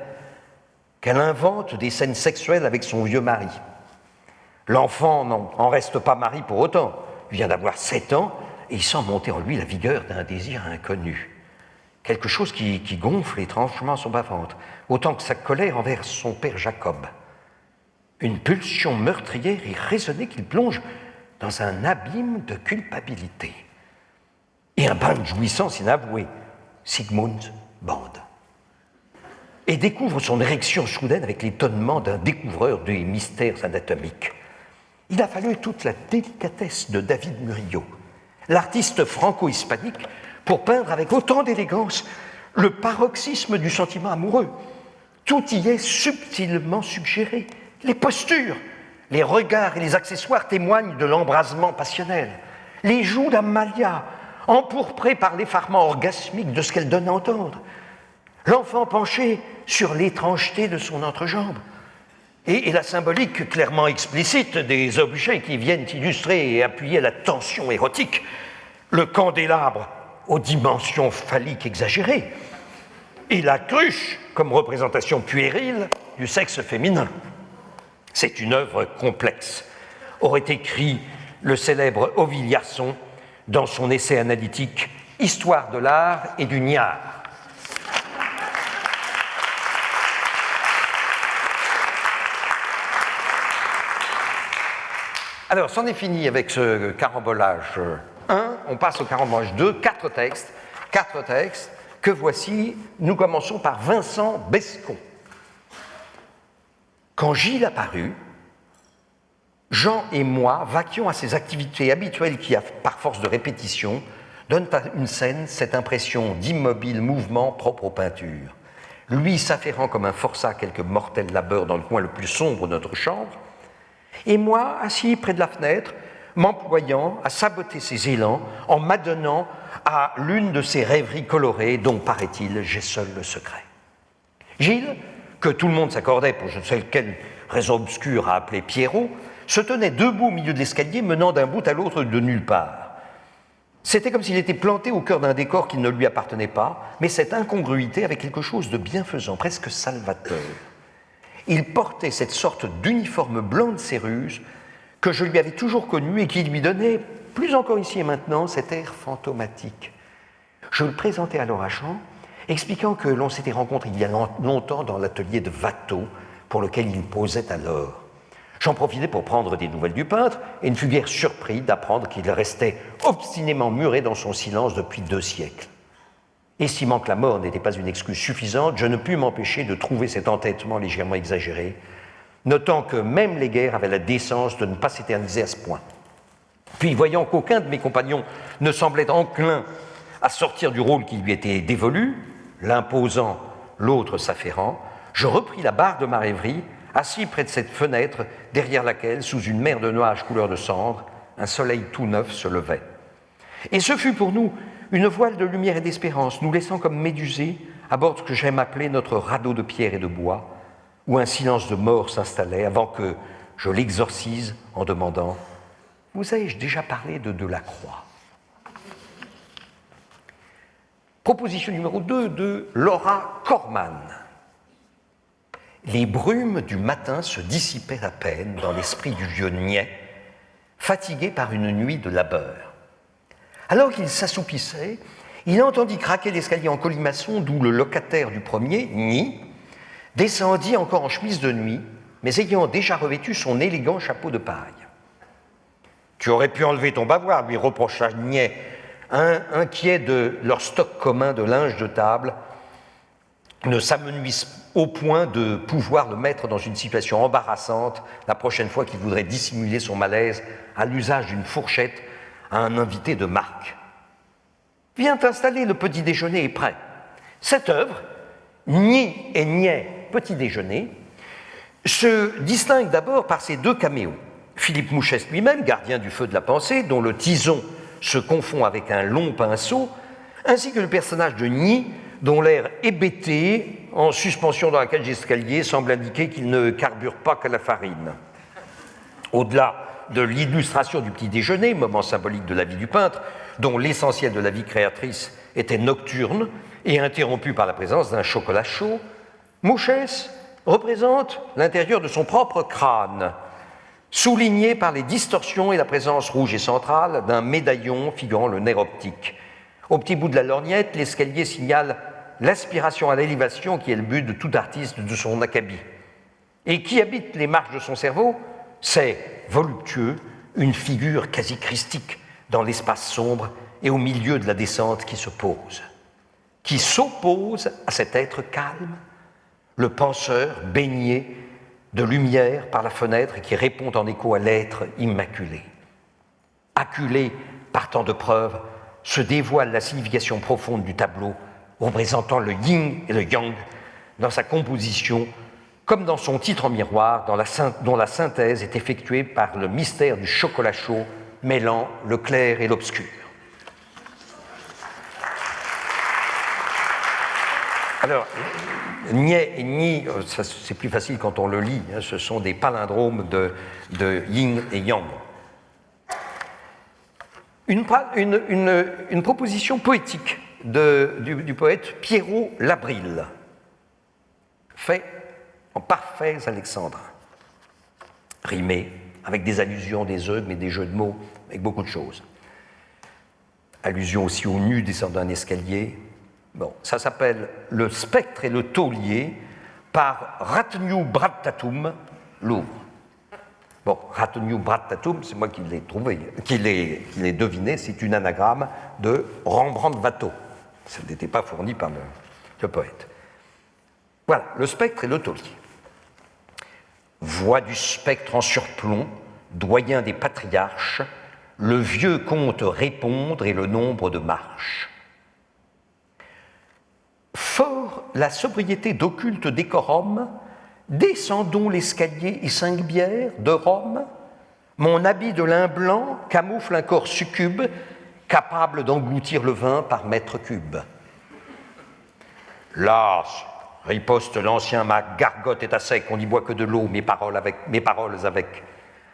qu'elle invente des scènes sexuelles avec son vieux mari. L'enfant n'en reste pas mari pour autant. Il vient d'avoir 7 ans et il sent monter en lui la vigueur d'un désir inconnu. Quelque chose qui gonfle étrangement son bas-ventre, autant que sa colère envers son père Jacob. Une pulsion meurtrière irraisonnée qu'il plonge dans un abîme de culpabilité. Et un bain de jouissance inavouée. Sigmund bande. Et découvre son érection soudaine avec l'étonnement d'un découvreur des mystères anatomiques. Il a fallu toute la délicatesse de David Murillo, l'artiste franco-hispanique, pour peindre avec autant d'élégance le paroxysme du sentiment amoureux. Tout y est subtilement suggéré. Les postures, les regards et les accessoires témoignent de l'embrasement passionnel. Les joues d'Amalia, empourprées par l'effarement orgasmique de ce qu'elle donne à entendre. L'enfant penché sur l'étrangeté de son entrejambe. Et la symbolique clairement explicite des objets qui viennent illustrer et appuyer la tension érotique. Le candélabre aux dimensions phalliques exagérées et la cruche comme représentation puérile du sexe féminin. C'est une œuvre complexe, aurait écrit le célèbre Oville Yarson dans son essai analytique « Histoire de l'art et du niard ». Alors, c'en est fini avec ce carambolage 1, on passe au carambolage 2, 4 textes que voici. Nous commençons par Vincent Bescon. Quand Gilles apparut, Jean et moi vaquions à ces activités habituelles qui, par force de répétition, donnent à une scène cette impression d'immobile mouvement propre aux peintures. Lui s'affairant comme un forçat quelque mortel labeur dans le coin le plus sombre de notre chambre, et moi, assis près de la fenêtre, m'employant à saboter ses élans en m'adonnant à l'une de ces rêveries colorées dont, paraît-il, j'ai seul le secret. Gilles, que tout le monde s'accordait pour je ne sais quelle raison obscure à appeler Pierrot, se tenait debout au milieu de l'escalier menant d'un bout à l'autre de nulle part. C'était comme s'il était planté au cœur d'un décor qui ne lui appartenait pas, mais cette incongruité avait quelque chose de bienfaisant, presque salvateur. il portait cette sorte d'uniforme blanc de Céruse que je lui avais toujours connu et qui lui donnait, plus encore ici et maintenant, cet air fantomatique. Je le présentai alors à Jean, expliquant que l'on s'était rencontré il y a longtemps dans l'atelier de Watteau, pour lequel il posait alors. J'en profitai pour prendre des nouvelles du peintre et ne fus guère surpris d'apprendre qu'il restait obstinément muré dans son silence depuis 2 siècles. Estimant que la mort n'était pas une excuse suffisante, je ne pus m'empêcher de trouver cet entêtement légèrement exagéré, notant que même les guerres avaient la décence de ne pas s'éterniser à ce point. Puis, voyant qu'aucun de mes compagnons ne semblait enclin à sortir du rôle qui lui était dévolu, l'un posant, l'autre s'affairant, je repris la barre de ma rêverie, assis près de cette fenêtre, derrière laquelle, sous une mer de nuages couleur de cendre, un soleil tout neuf se levait. Et ce fut pour nous une voile de lumière et d'espérance, nous laissant comme médusés à bord de ce que j'aime appeler notre radeau de pierre et de bois, où un silence de mort s'installait avant que je l'exorcise en demandant « Vous ai-je déjà parlé de Delacroix ?» Proposition numéro 2 de Laura Corman. Les brumes du matin se dissipaient à peine dans l'esprit du vieux niais, fatigué par une nuit de labeur. Alors qu'il s'assoupissait, il entendit craquer l'escalier en colimaçon d'où le locataire du premier, Nid, descendit encore en chemise de nuit, mais ayant déjà revêtu son élégant chapeau de paille. « Tu aurais pu enlever ton bavoir, lui reprocha Niais, inquiet de leur stock commun de linge de table, ne s'amenuise au point de pouvoir le mettre dans une situation embarrassante la prochaine fois qu'il voudrait dissimuler son malaise à l'usage d'une fourchette à un invité de marque. Viens t'installer, le petit déjeuner est prêt. Cette œuvre, Nid et Niais, petit déjeuner, se distingue d'abord par ses 2 caméos. Philippe Mouchès lui-même, gardien du feu de la pensée, dont le tison se confond avec un long pinceau, ainsi que le personnage de Nid, dont l'air hébété, en suspension dans la cage d'escalier, semble indiquer qu'il ne carbure pas que la farine. Au-delà de l'illustration du petit déjeuner, moment symbolique de la vie du peintre, dont l'essentiel de la vie créatrice était nocturne et interrompu par la présence d'un chocolat chaud, Mouchès représente l'intérieur de son propre crâne, souligné par les distorsions et la présence rouge et centrale d'un médaillon figurant le nerf optique. Au petit bout de la lorgnette, l'escalier signale l'aspiration à l'élévation qui est le but de tout artiste de son acabit. Et qui habite les marches de son cerveau, c'est, voluptueux, une figure quasi christique dans l'espace sombre et au milieu de la descente qui se pose, qui s'oppose à cet être calme, le penseur baigné de lumière par la fenêtre et qui répond en écho à l'être immaculé. Acculé par tant de preuves, se dévoile la signification profonde du tableau, représentant le yin et le yang dans sa composition, comme dans son titre en miroir, dont la synthèse est effectuée par le mystère du chocolat chaud mêlant le clair et l'obscur. Alors, Niais et Nid, c'est plus facile quand on le lit, hein, ce sont des palindromes de yin et yang. Une proposition poétique du poète Pierrot Labrille, fait en parfaits alexandrins, rimé, avec des allusions, des eugmes et des jeux de mots, avec beaucoup de choses. Allusion aussi au nu descendant d'un escalier. Bon, ça s'appelle Le spectre et le taulier par Ratenu Brattatum, Louvre. Bon, Ratenu Brattatum, c'est moi qui l'ai trouvé, qui l'ai deviné, c'est une anagramme de Rembrandt-Watteau. Ça n'était pas fourni par le poète. Voilà, le spectre et le taulier. Voix du spectre en surplomb, doyen des patriarches, le vieux compte répondre et le nombre de marches. Fort la sobriété d'occulte décorum, descendons l'escalier et 5 bières de Rome. Mon habit de lin blanc camoufle un corps succube, capable d'engloutir le vin par mètre cube. Las, riposte l'ancien, ma gargote est à sec, on n'y boit que de l'eau, mes paroles avec.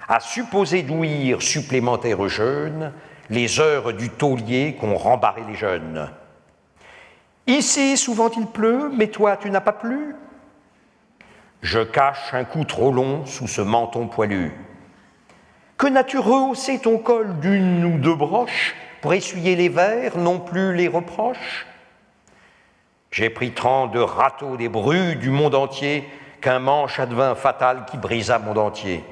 À supposer d'ouïr supplémentaire jeûne, les heures du taulier qu'ont rembarré les jeunes. Ici, souvent il pleut, mais toi, tu n'as pas plu? Je cache un cou trop long sous ce menton poilu. Que n'as-tu rehaussé ton col d'une ou deux broches pour essuyer les vers, non plus les reproches? J'ai pris 30 râteaux des brues du monde entier qu'un manche advint fatal qui brisa mon dentier.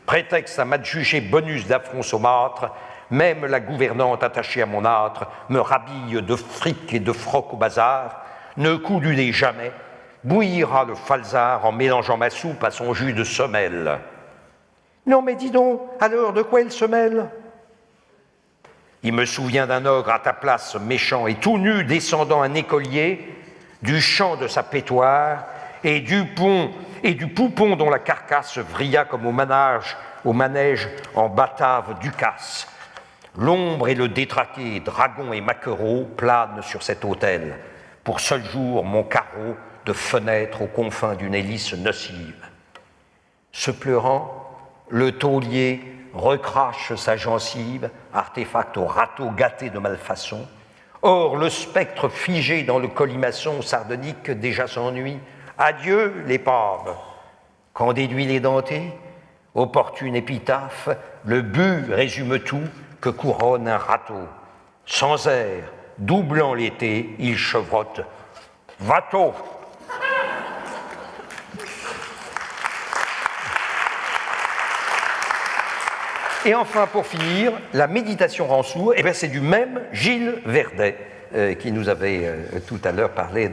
Prétexte à m'adjuger bonus d'affront saumâtre, même la gouvernante attachée à mon âtre me rhabille de fric et de froc au bazar, ne coup du nez jamais, bouillira le falzar en mélangeant ma soupe à son jus de semelle. Non mais dis donc, alors de quoi il se mêle? Il me souvient d'un ogre à ta place méchant et tout nu descendant un écolier du champ de sa pétoire et du poupon dont la carcasse vrilla comme au manège en batave ducasse. L'ombre et le détraqué, dragon et maquereau planent sur cet autel, pour seul jour mon carreau de fenêtre aux confins d'une hélice nocive. Se pleurant, le taulier recrache sa gencive, artefact au râteau gâté de malfaçon. Or, le spectre figé dans le colimaçon sardonique déjà s'ennuie. Adieu, l'épave. Qu'en déduit l'édenté? Opportune épitaphe, le but résume tout que couronne un râteau. Sans air, doublant l'été, il chevrotte. Va-t'en! Et enfin, pour finir, la méditation rend sourd, eh bien, c'est du même Gilles Verdet qui nous avait tout à l'heure parlé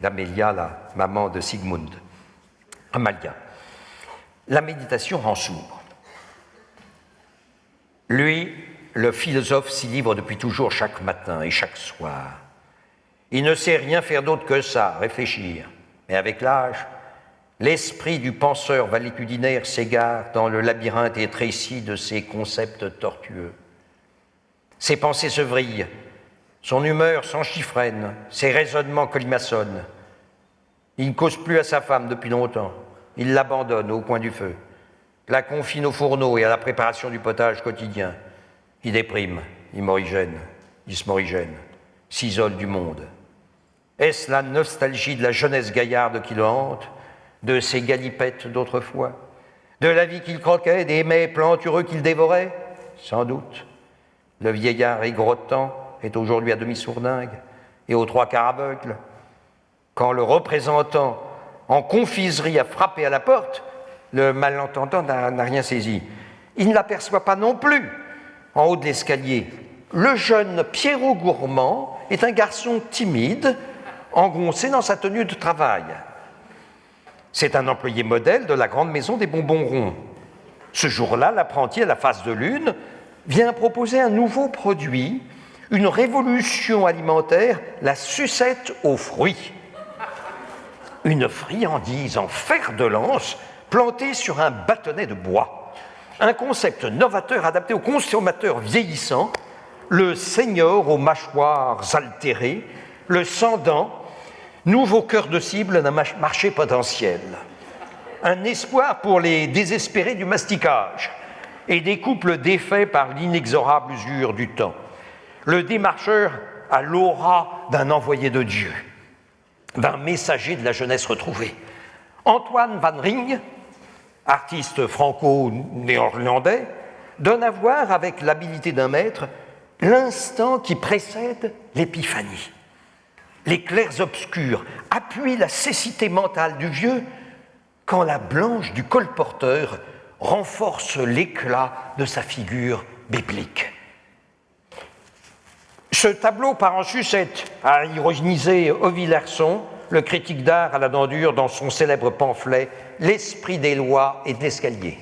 d'Amélia, la maman de Sigmund. Amalia. La méditation rend sourd. Lui, le philosophe, s'y livre depuis toujours chaque matin et chaque soir. Il ne sait rien faire d'autre que ça, réfléchir. Mais avec l'âge, l'esprit du penseur valétudinaire s'égare dans le labyrinthe étréci de ses concepts tortueux. Ses pensées se vrillent, son humeur s'enchifrène, ses raisonnements colimaçonnent. Il ne cause plus à sa femme depuis longtemps. Il l'abandonne au coin du feu, la confine au fourneau et à la préparation du potage quotidien. Il déprime, il morigène, il se morigène, s'isole du monde. Est-ce la nostalgie de la jeunesse gaillarde qui le hante, de ses galipettes d'autrefois, de la vie qu'il croquait, des mets plantureux qu'il dévorait? Sans doute. Le vieillard aigrotant est aujourd'hui à demi-sourdingue et aux trois quarts aveugle. Quand le représentant en confiserie a frappé à la porte, le malentendant n'a rien saisi. Il ne l'aperçoit pas non plus en haut de l'escalier. Le jeune Pierrot Gourmand est un garçon timide, engoncé dans sa tenue de travail. C'est un employé modèle de la grande maison des bonbons ronds. Ce jour-là, l'apprenti à la face de lune vient proposer un nouveau produit, une révolution alimentaire, la sucette aux fruits. Une friandise en fer de lance plantée sur un bâtonnet de bois. Un concept novateur adapté aux consommateurs vieillissants, le senior aux mâchoires altérées, le sans-dents, nouveau cœur de cible d'un marché potentiel. Un espoir pour les désespérés du masticage et des couples défaits par l'inexorable usure du temps. Le démarcheur a l'aura d'un envoyé de Dieu, d'un messager de la jeunesse retrouvée. Antoine Van Ring, artiste franco-néerlandais, donne à voir avec l'habileté d'un maître l'instant qui précède l'épiphanie. Les clairs-obscurs appuient la cécité mentale du vieux quand la blanche du colporteur renforce l'éclat de sa figure biblique. Ce tableau part en sucette, a ironisé Oville Larson, le critique d'art à la dent dure, dans son célèbre pamphlet « L'esprit des lois et de l'escalier ».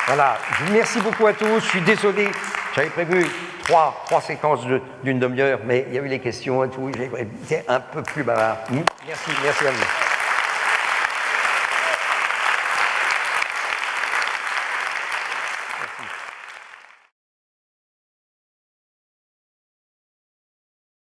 Voilà, je vous remercie beaucoup à tous. Je suis désolé, j'avais prévu trois séquences d'une demi-heure, mais il y a eu les questions et tout. J'étais un peu plus bavard. Merci à vous.